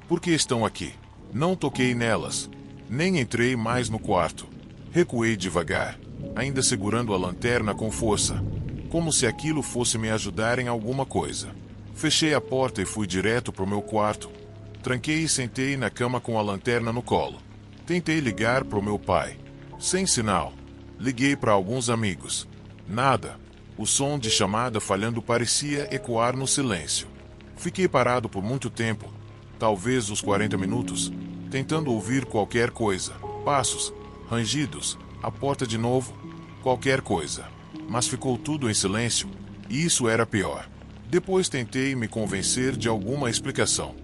Por que estão aqui? Não toquei nelas, nem entrei mais no quarto. Recuei devagar, ainda segurando a lanterna com força, como se aquilo fosse me ajudar em alguma coisa. Fechei a porta e fui direto para o meu quarto. Tranquei e sentei na cama com a lanterna no colo. Tentei ligar para o meu pai. Sem sinal. Liguei para alguns amigos. Nada. O som de chamada falhando parecia ecoar no silêncio. Fiquei parado por muito tempo, talvez uns 40 minutos, tentando ouvir qualquer coisa. Passos, rangidos, a porta de novo, qualquer coisa. Mas ficou tudo em silêncio, e isso era pior. Depois tentei me convencer de alguma explicação.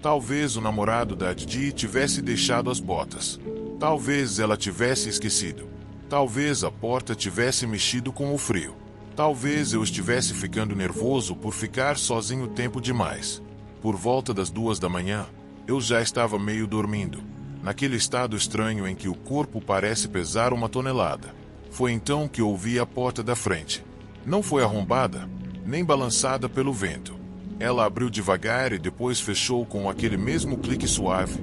Talvez o namorado da Didi tivesse deixado as botas. Talvez ela tivesse esquecido. Talvez a porta tivesse mexido com o frio. Talvez eu estivesse ficando nervoso por ficar sozinho tempo demais. Por volta das 2 da manhã, eu já estava meio dormindo, naquele estado estranho em que o corpo parece pesar 1 tonelada. Foi então que ouvi a porta da frente. Não foi arrombada, nem balançada pelo vento. Ela abriu devagar e depois fechou com aquele mesmo clique suave,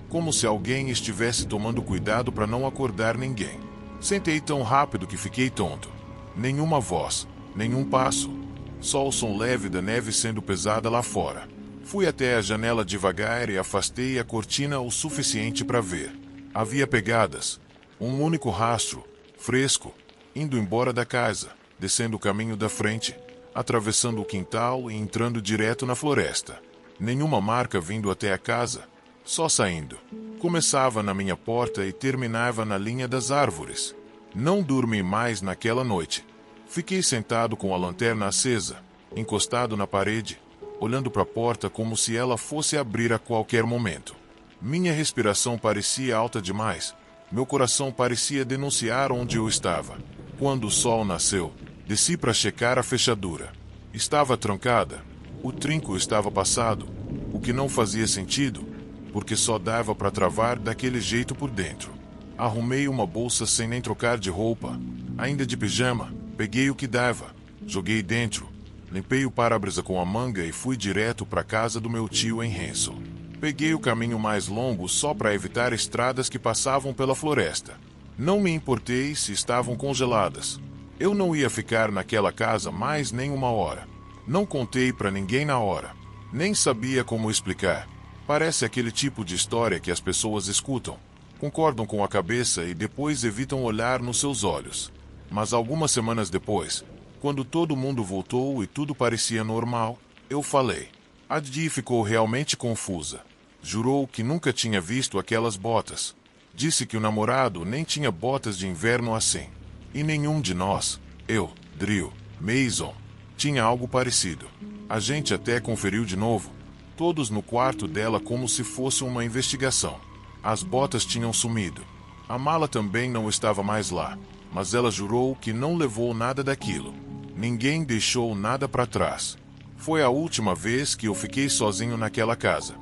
como se alguém estivesse tomando cuidado para não acordar ninguém. Sentei tão rápido que fiquei tonto. Nenhuma voz, nenhum passo, só o som leve da neve sendo pesada lá fora. Fui até a janela devagar e afastei a cortina o suficiente para ver. Havia pegadas, um único rastro, fresco, indo embora da casa, descendo o caminho da frente, atravessando o quintal e entrando direto na floresta. Nenhuma marca vindo até a casa, só saindo. Começava na minha porta e terminava na linha das árvores. Não dormi mais naquela noite. Fiquei sentado com a lanterna acesa, encostado na parede, olhando para a porta como se ela fosse abrir a qualquer momento. Minha respiração parecia alta demais. Meu coração parecia denunciar onde eu estava. Quando o sol nasceu, desci para checar a fechadura. Estava trancada. O trinco estava passado, o que não fazia sentido, porque só dava para travar daquele jeito por dentro. Arrumei uma bolsa sem nem trocar de roupa, ainda de pijama, peguei o que dava, joguei dentro, limpei o para-brisa com a manga e fui direto para a casa do meu tio em Hensel. Peguei o caminho mais longo só para evitar estradas que passavam pela floresta. Não me importei se estavam congeladas. Eu não ia ficar naquela casa mais nem 1 hora. Não contei para ninguém na hora. Nem sabia como explicar. Parece aquele tipo de história que as pessoas escutam, concordam com a cabeça e depois evitam olhar nos seus olhos. Mas algumas semanas depois, quando todo mundo voltou e tudo parecia normal, eu falei. A Didi ficou realmente confusa. Jurou que nunca tinha visto aquelas botas. Disse que o namorado nem tinha botas de inverno assim. E nenhum de nós, eu, Drill, Mason, tinha algo parecido. A gente até conferiu de novo, todos no quarto dela como se fosse uma investigação. As botas tinham sumido. A mala também não estava mais lá, mas ela jurou que não levou nada daquilo. Ninguém deixou nada para trás. Foi a última vez que eu fiquei sozinho naquela casa.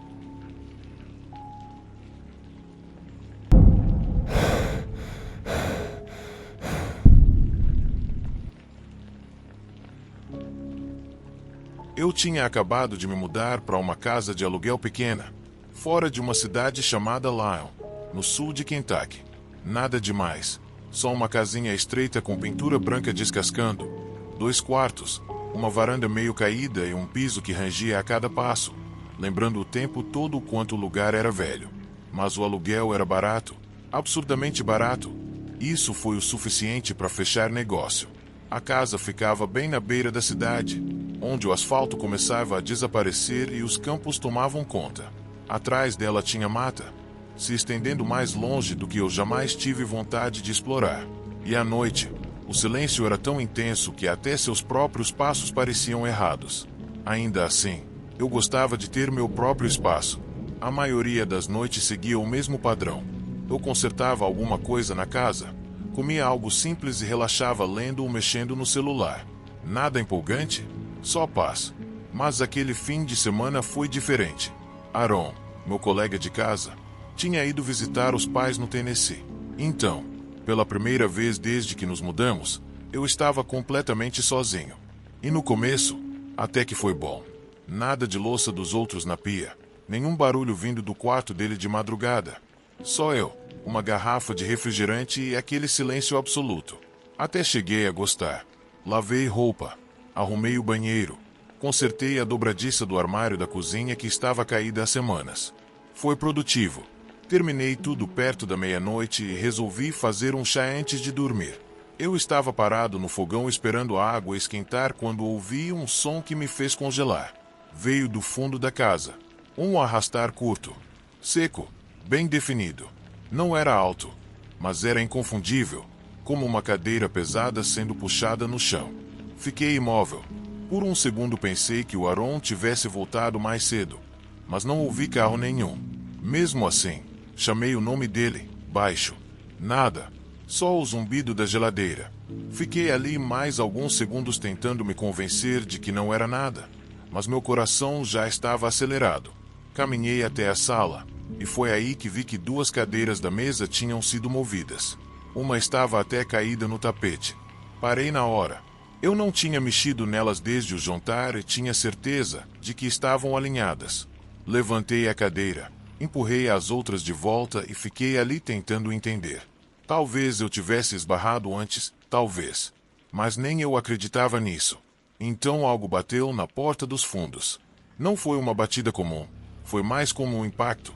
Eu tinha acabado de me mudar para uma casa de aluguel pequena, fora de uma cidade chamada Lyon, no sul de Kentucky. Nada demais, só uma casinha estreita com pintura branca descascando, 2 quartos, uma varanda meio caída e um piso que rangia a cada passo, lembrando o tempo todo o quanto o lugar era velho. Mas o aluguel era barato, absurdamente barato. Isso foi o suficiente para fechar negócio. A casa ficava bem na beira da cidade, onde o asfalto começava a desaparecer e os campos tomavam conta. Atrás dela tinha mata, se estendendo mais longe do que eu jamais tive vontade de explorar. E à noite, o silêncio era tão intenso que até seus próprios passos pareciam errados. Ainda assim, eu gostava de ter meu próprio espaço. A maioria das noites seguia o mesmo padrão. Eu consertava alguma coisa na casa, comia algo simples e relaxava lendo ou mexendo no celular. Nada empolgante, só paz. Mas aquele fim de semana foi diferente. Aaron, meu colega de casa, tinha ido visitar os pais no Tennessee. Então, pela primeira vez desde que nos mudamos, eu estava completamente sozinho. E no começo, até que foi bom. Nada de louça dos outros na pia, nenhum barulho vindo do quarto dele de madrugada. Só eu, uma garrafa de refrigerante e aquele silêncio absoluto. Até cheguei a gostar. Lavei roupa, arrumei o banheiro, consertei a dobradiça do armário da cozinha que estava caída há semanas. Foi produtivo. Terminei tudo perto da meia-noite e resolvi fazer um chá antes de dormir. Eu estava parado no fogão esperando a água esquentar quando ouvi um som que me fez congelar. Veio do fundo da casa. Um arrastar curto, seco, bem definido. Não era alto, mas era inconfundível, como uma cadeira pesada sendo puxada no chão. Fiquei imóvel. Por um segundo pensei que o Aaron tivesse voltado mais cedo, mas não ouvi carro nenhum. Mesmo assim, chamei o nome dele, baixo. Nada, só o zumbido da geladeira. Fiquei ali mais alguns segundos tentando me convencer de que não era nada, mas meu coração já estava acelerado. Caminhei até a sala, e foi aí que vi que 2 cadeiras da mesa tinham sido movidas. Uma estava até caída no tapete. Parei na hora. Eu não tinha mexido nelas desde o jantar e tinha certeza de que estavam alinhadas. Levantei a cadeira, empurrei as outras de volta e fiquei ali tentando entender. Talvez eu tivesse esbarrado antes, talvez. Mas nem eu acreditava nisso. Então algo bateu na porta dos fundos. Não foi uma batida comum. Foi mais como um impacto.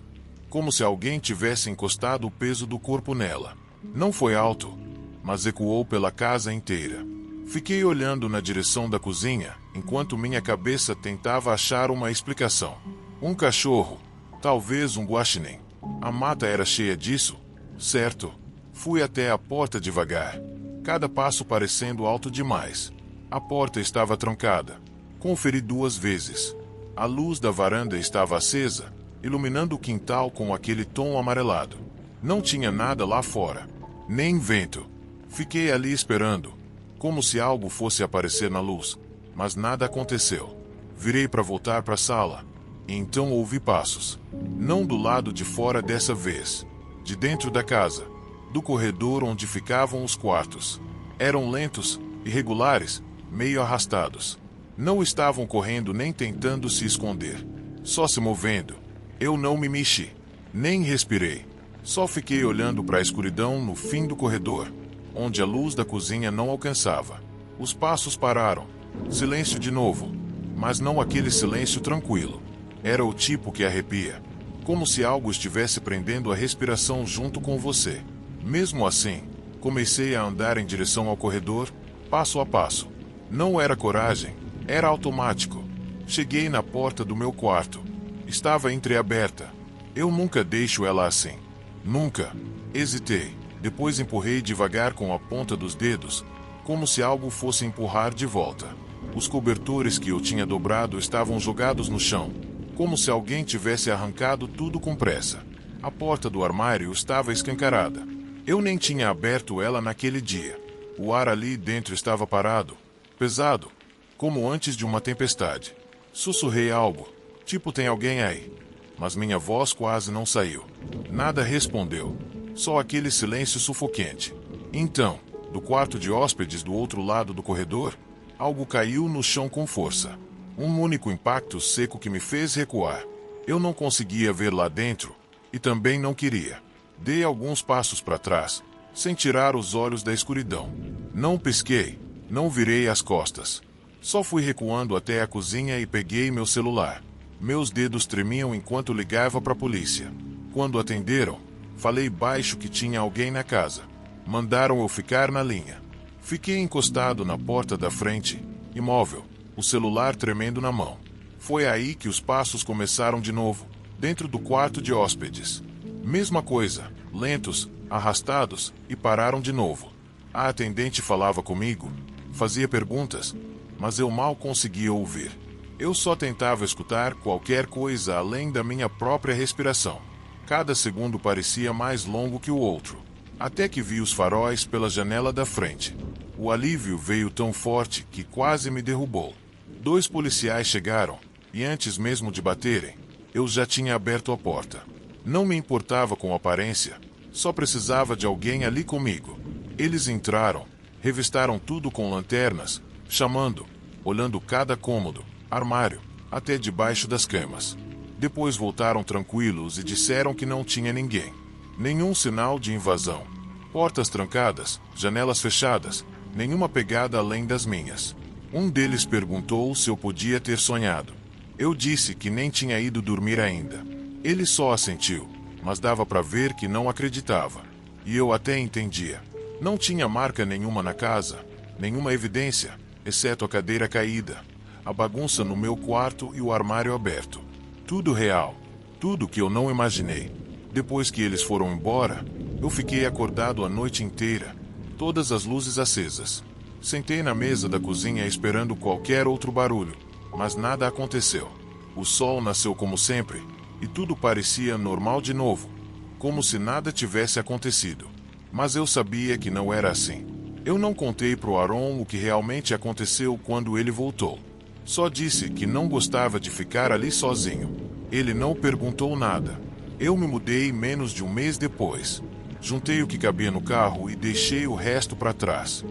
Como se alguém tivesse encostado o peso do corpo nela. Não foi alto, mas ecoou pela casa inteira. Fiquei olhando na direção da cozinha, enquanto minha cabeça tentava achar uma explicação. Um cachorro, talvez um guaxinim. A mata era cheia disso, certo? Fui até a porta devagar, cada passo parecendo alto demais. A porta estava trancada. Conferi 2 vezes. A luz da varanda estava acesa, iluminando o quintal com aquele tom amarelado. Não tinha nada lá fora, nem vento. Fiquei ali esperando, como se algo fosse aparecer na luz, mas nada aconteceu. Virei para voltar para a sala, e então ouvi passos. Não do lado de fora dessa vez, de dentro da casa, do corredor onde ficavam os quartos. Eram lentos, irregulares, meio arrastados. Não estavam correndo nem tentando se esconder, só se movendo. Eu não me mexi, nem respirei. Só fiquei olhando para a escuridão no fim do corredor, onde a luz da cozinha não alcançava. Os passos pararam. Silêncio de novo, mas não aquele silêncio tranquilo. Era o tipo que arrepia, como se algo estivesse prendendo a respiração junto com você. Mesmo assim, comecei a andar em direção ao corredor, passo a passo. Não era coragem, era automático. Cheguei na porta do meu quarto. Estava entreaberta. Eu nunca deixo ela assim. Nunca. Hesitei. Depois empurrei devagar com a ponta dos dedos, como se algo fosse empurrar de volta. Os cobertores que eu tinha dobrado estavam jogados no chão, como se alguém tivesse arrancado tudo com pressa. A porta do armário estava escancarada. Eu nem tinha aberto ela naquele dia. O ar ali dentro estava parado, pesado, como antes de uma tempestade. Sussurrei algo, tipo tem alguém aí. Mas minha voz quase não saiu. Nada respondeu. Só aquele silêncio sufocante. Então, do quarto de hóspedes do outro lado do corredor, algo caiu no chão com força. Um único impacto seco que me fez recuar. Eu não conseguia ver lá dentro, e também não queria. Dei alguns passos para trás, sem tirar os olhos da escuridão. Não pisquei, não virei as costas. Só fui recuando até a cozinha e peguei meu celular. Meus dedos tremiam enquanto ligava para a polícia. Quando atenderam, falei baixo que tinha alguém na casa. Mandaram eu ficar na linha. Fiquei encostado na porta da frente, imóvel, o celular tremendo na mão. Foi aí que os passos começaram de novo, dentro do quarto de hóspedes. Mesma coisa, lentos, arrastados, e pararam de novo. A atendente falava comigo, fazia perguntas, mas eu mal conseguia ouvir. Eu só tentava escutar qualquer coisa além da minha própria respiração. Cada segundo parecia mais longo que o outro, até que vi os faróis pela janela da frente. O alívio veio tão forte que quase me derrubou. 2 policiais chegaram, e antes mesmo de baterem, eu já tinha aberto a porta. Não me importava com a aparência, só precisava de alguém ali comigo. Eles entraram, revistaram tudo com lanternas, chamando, olhando cada cômodo, armário, até debaixo das camas. Depois voltaram tranquilos e disseram que não tinha ninguém. Nenhum sinal de invasão. Portas trancadas, janelas fechadas, nenhuma pegada além das minhas. Um deles perguntou se eu podia ter sonhado. Eu disse que nem tinha ido dormir ainda. Ele só assentiu, mas dava para ver que não acreditava. E eu até entendia. Não tinha marca nenhuma na casa, nenhuma evidência, exceto a cadeira caída, a bagunça no meu quarto e o armário aberto. Tudo real, tudo que eu não imaginei. Depois que eles foram embora, eu fiquei acordado a noite inteira, todas as luzes acesas. Sentei na mesa da cozinha esperando qualquer outro barulho, mas nada aconteceu. O sol nasceu como sempre, e tudo parecia normal de novo, como se nada tivesse acontecido. Mas eu sabia que não era assim. Eu não contei pro Aaron o que realmente aconteceu quando ele voltou. Só disse que não gostava de ficar ali sozinho. Ele não perguntou nada. Eu me mudei menos de um mês depois. Juntei o que cabia no carro e deixei o resto para trás.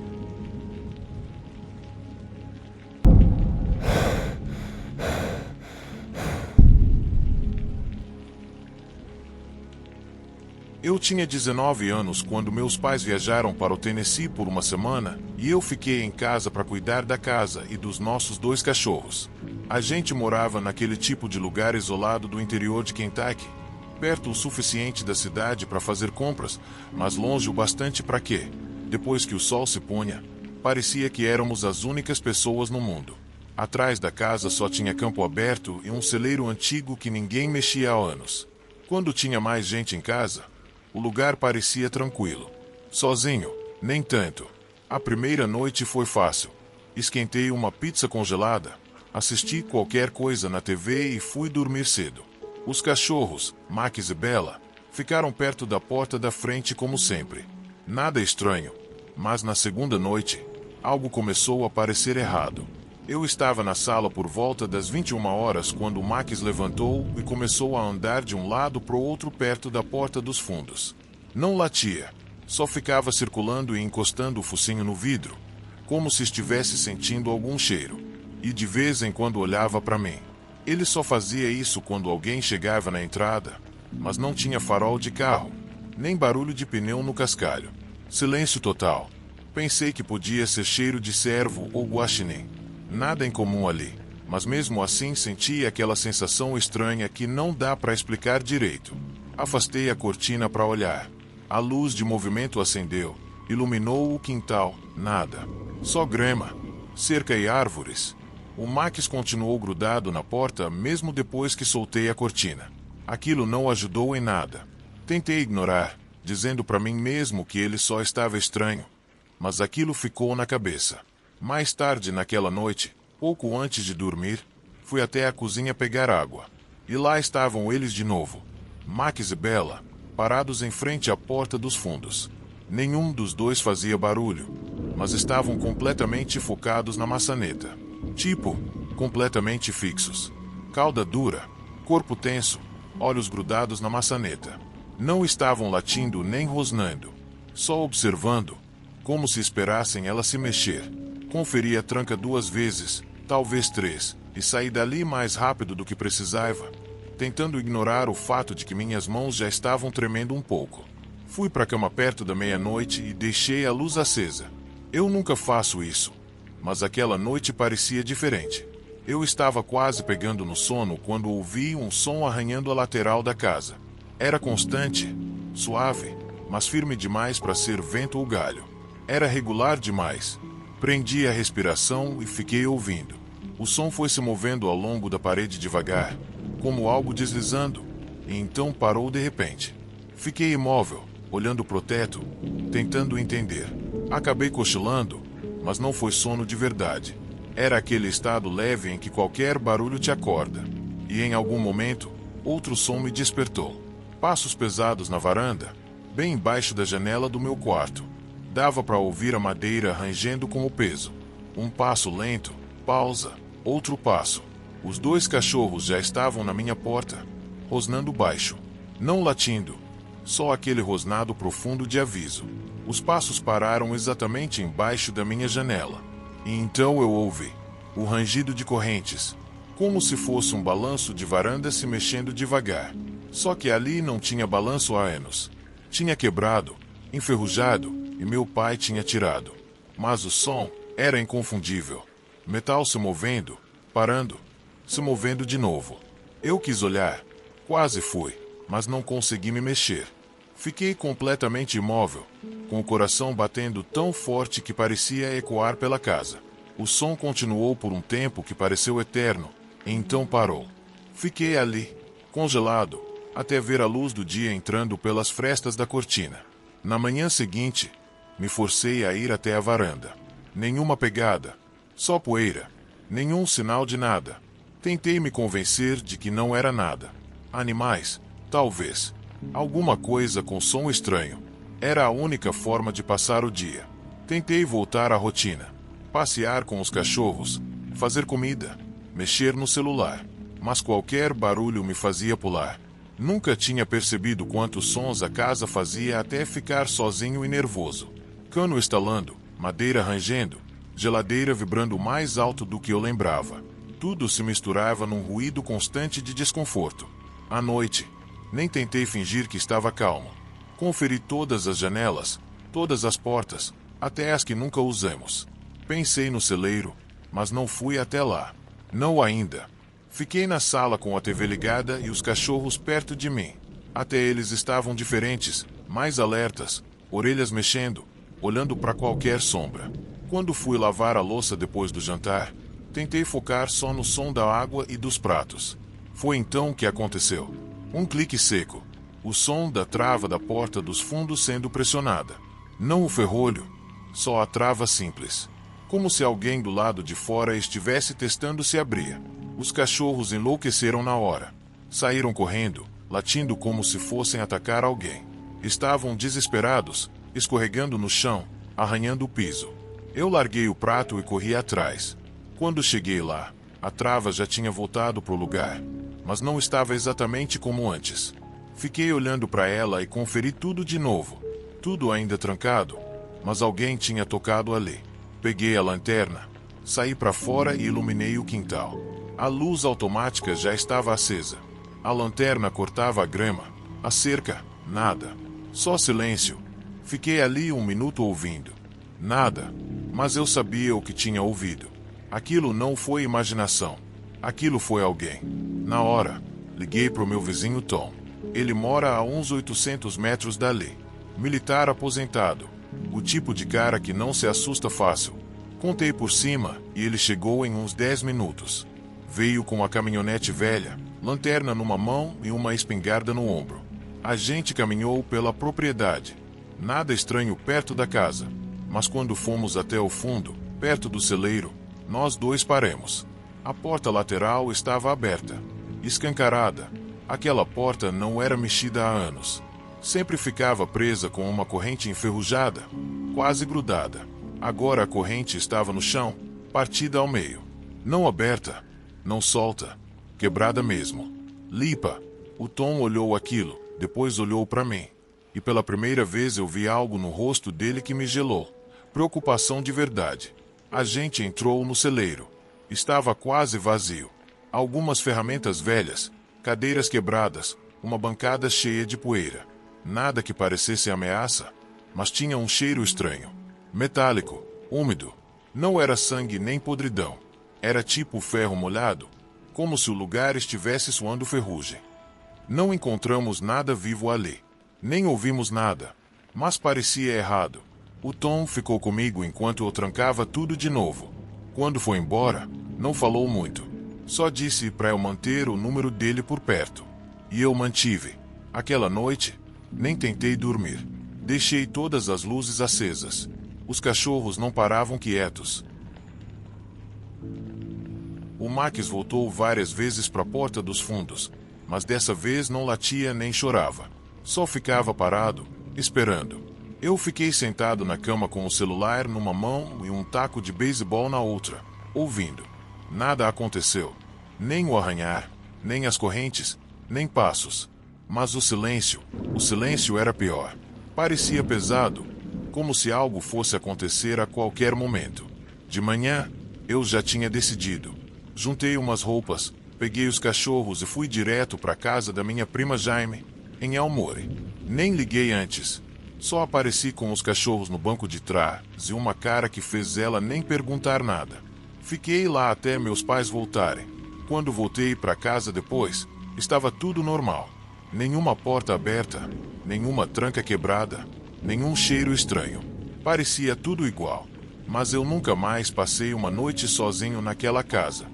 Eu tinha 19 anos quando meus pais viajaram para o Tennessee por uma semana e eu fiquei em casa para cuidar da casa e dos nossos 2 cachorros. A gente morava naquele tipo de lugar isolado do interior de Kentucky, perto o suficiente da cidade para fazer compras, mas longe o bastante para que, depois que o sol se punha, parecia que éramos as únicas pessoas no mundo. Atrás da casa só tinha campo aberto e um celeiro antigo que ninguém mexia há anos. Quando tinha mais gente em casa, o lugar parecia tranquilo. Sozinho, nem tanto. A primeira noite foi fácil. Esquentei uma pizza congelada, assisti qualquer coisa na TV e fui dormir cedo. Os cachorros, Max e Bella, ficaram perto da porta da frente como sempre. Nada estranho, mas na segunda noite, algo começou a parecer errado. Eu estava na sala por volta das 21 horas quando Max levantou e começou a andar de um lado para o outro perto da porta dos fundos. Não latia, só ficava circulando e encostando o focinho no vidro, como se estivesse sentindo algum cheiro, e de vez em quando olhava para mim. Ele só fazia isso quando alguém chegava na entrada, mas não tinha farol de carro, nem barulho de pneu no cascalho. Silêncio total. Pensei que podia ser cheiro de cervo ou guaxinim. Nada em comum ali, mas mesmo assim senti aquela sensação estranha que não dá para explicar direito. Afastei a cortina para olhar. A luz de movimento acendeu, iluminou o quintal. Nada. Só grama, cerca e árvores. O Max continuou grudado na porta mesmo depois que soltei a cortina. Aquilo não ajudou em nada. Tentei ignorar, dizendo para mim mesmo que ele só estava estranho. Mas aquilo ficou na cabeça. Mais tarde naquela noite, pouco antes de dormir, fui até a cozinha pegar água. E lá estavam eles de novo, Max e Bella, parados em frente à porta dos fundos. Nenhum dos 2 fazia barulho, mas estavam completamente focados na maçaneta. Tipo, completamente fixos. Cauda dura, corpo tenso, olhos grudados na maçaneta. Não estavam latindo nem rosnando, só observando, como se esperassem ela se mexer. Conferi a tranca 2 vezes, talvez 3, e saí dali mais rápido do que precisava, tentando ignorar o fato de que minhas mãos já estavam tremendo um pouco. Fui para a cama perto da meia-noite e deixei a luz acesa. Eu nunca faço isso, mas aquela noite parecia diferente. Eu estava quase pegando no sono quando ouvi um som arranhando a lateral da casa. Era constante, suave, mas firme demais para ser vento ou galho. Era regular demais. Prendi a respiração e fiquei ouvindo. O som foi se movendo ao longo da parede devagar, como algo deslizando, e então parou de repente. Fiquei imóvel, olhando pro teto, tentando entender. Acabei cochilando, mas não foi sono de verdade. Era aquele estado leve em que qualquer barulho te acorda. E em algum momento, outro som me despertou. Passos pesados na varanda, bem embaixo da janela do meu quarto. Dava para ouvir a madeira rangendo com o peso. Um passo lento, pausa, outro passo. Os 2 cachorros já estavam na minha porta, rosnando baixo, não latindo, só aquele rosnado profundo de aviso. Os passos pararam exatamente embaixo da minha janela. E então eu ouvi o rangido de correntes, como se fosse um balanço de varanda se mexendo devagar. Só que ali não tinha balanço há anos. Tinha quebrado, enferrujado, e meu pai tinha tirado. Mas o som era inconfundível. Metal se movendo, parando, se movendo de novo. Eu quis olhar, quase fui, mas não consegui me mexer. Fiquei completamente imóvel, com o coração batendo tão forte que parecia ecoar pela casa. O som continuou por um tempo que pareceu eterno, e então parou. Fiquei ali, congelado, até ver a luz do dia entrando pelas frestas da cortina. Na manhã seguinte, me forcei a ir até a varanda. Nenhuma pegada, só poeira, nenhum sinal de nada. Tentei me convencer de que não era nada. Animais, talvez. Alguma coisa com som estranho. Era a única forma de passar o dia. Tentei voltar à rotina. Passear com os cachorros, fazer comida, mexer no celular. Mas qualquer barulho me fazia pular. Nunca tinha percebido quantos sons a casa fazia até ficar sozinho e nervoso. Cano estalando, madeira rangendo, geladeira vibrando mais alto do que eu lembrava. Tudo se misturava num ruído constante de desconforto. À noite, nem tentei fingir que estava calmo. Conferi todas as janelas, todas as portas, até as que nunca usamos. Pensei no celeiro, mas não fui até lá. Não ainda. Fiquei na sala com a TV ligada e os cachorros perto de mim. Até eles estavam diferentes, mais alertas, orelhas mexendo, olhando para qualquer sombra. Quando fui lavar a louça depois do jantar, tentei focar só no som da água e dos pratos. Foi então que aconteceu. Um clique seco. O som da trava da porta dos fundos sendo pressionada. Não o ferrolho, só a trava simples. Como se alguém do lado de fora estivesse testando se abria. Os cachorros enlouqueceram na hora. Saíram correndo, latindo como se fossem atacar alguém. Estavam desesperados, escorregando no chão, arranhando o piso. Eu larguei o prato e corri atrás. Quando cheguei lá, a trava já tinha voltado para o lugar, mas não estava exatamente como antes. Fiquei olhando para ela e conferi tudo de novo. Tudo ainda trancado, mas alguém tinha tocado ali. Peguei a lanterna, saí para fora e iluminei o quintal. A luz automática já estava acesa. A lanterna cortava a grama, a cerca, nada. Só silêncio. Fiquei ali 1 minuto ouvindo. Nada, mas eu sabia o que tinha ouvido. Aquilo não foi imaginação. Aquilo foi alguém. Na hora, liguei para o meu vizinho Tom. Ele mora a uns 800 metros dali. Militar aposentado. O tipo de cara que não se assusta fácil. Contei por cima e ele chegou em uns 10 minutos. Veio com a caminhonete velha, lanterna numa mão e uma espingarda no ombro. A gente caminhou pela propriedade. Nada estranho perto da casa. Mas quando fomos até o fundo, perto do celeiro, nós dois paramos. A porta lateral estava aberta, escancarada. Aquela porta não era mexida há anos. Sempre ficava presa com uma corrente enferrujada, quase grudada. Agora a corrente estava no chão, partida ao meio. Não aberta, não solta, quebrada mesmo. Lipa. O Tom olhou aquilo, depois olhou para mim. E pela primeira vez eu vi algo no rosto dele que me gelou. Preocupação de verdade. A gente entrou no celeiro. Estava quase vazio. Algumas ferramentas velhas, cadeiras quebradas, uma bancada cheia de poeira. Nada que parecesse ameaça, mas tinha um cheiro estranho. Metálico, úmido. Não era sangue nem podridão. Era tipo ferro molhado, como se o lugar estivesse suando ferrugem. Não encontramos nada vivo ali. Nem ouvimos nada, mas parecia errado. O Tom ficou comigo enquanto eu trancava tudo de novo. Quando foi embora, não falou muito. Só disse para eu manter o número dele por perto. E eu mantive. Aquela noite, Nem tentei dormir. Deixei todas as luzes acesas. Os cachorros não paravam quietos. O Max voltou várias vezes para a porta dos fundos, mas dessa vez não latia nem chorava. Só ficava parado, esperando. Eu fiquei sentado na cama com o celular numa mão e um taco de beisebol na outra, ouvindo. Nada aconteceu. Nem o arranhar, nem as correntes, nem passos. Mas o silêncio era pior. Parecia pesado, como se algo fosse acontecer a qualquer momento. De manhã, eu já tinha decidido. Juntei umas roupas, peguei os cachorros e fui direto para a casa da minha prima Jaime, em Elmore. Nem liguei antes. Só apareci com os cachorros no banco de trás e uma cara que fez ela nem perguntar nada. Fiquei lá até meus pais voltarem. Quando voltei para casa depois, estava tudo normal. Nenhuma porta aberta, nenhuma tranca quebrada, nenhum cheiro estranho. Parecia tudo igual. Mas eu nunca mais passei uma noite sozinho naquela casa.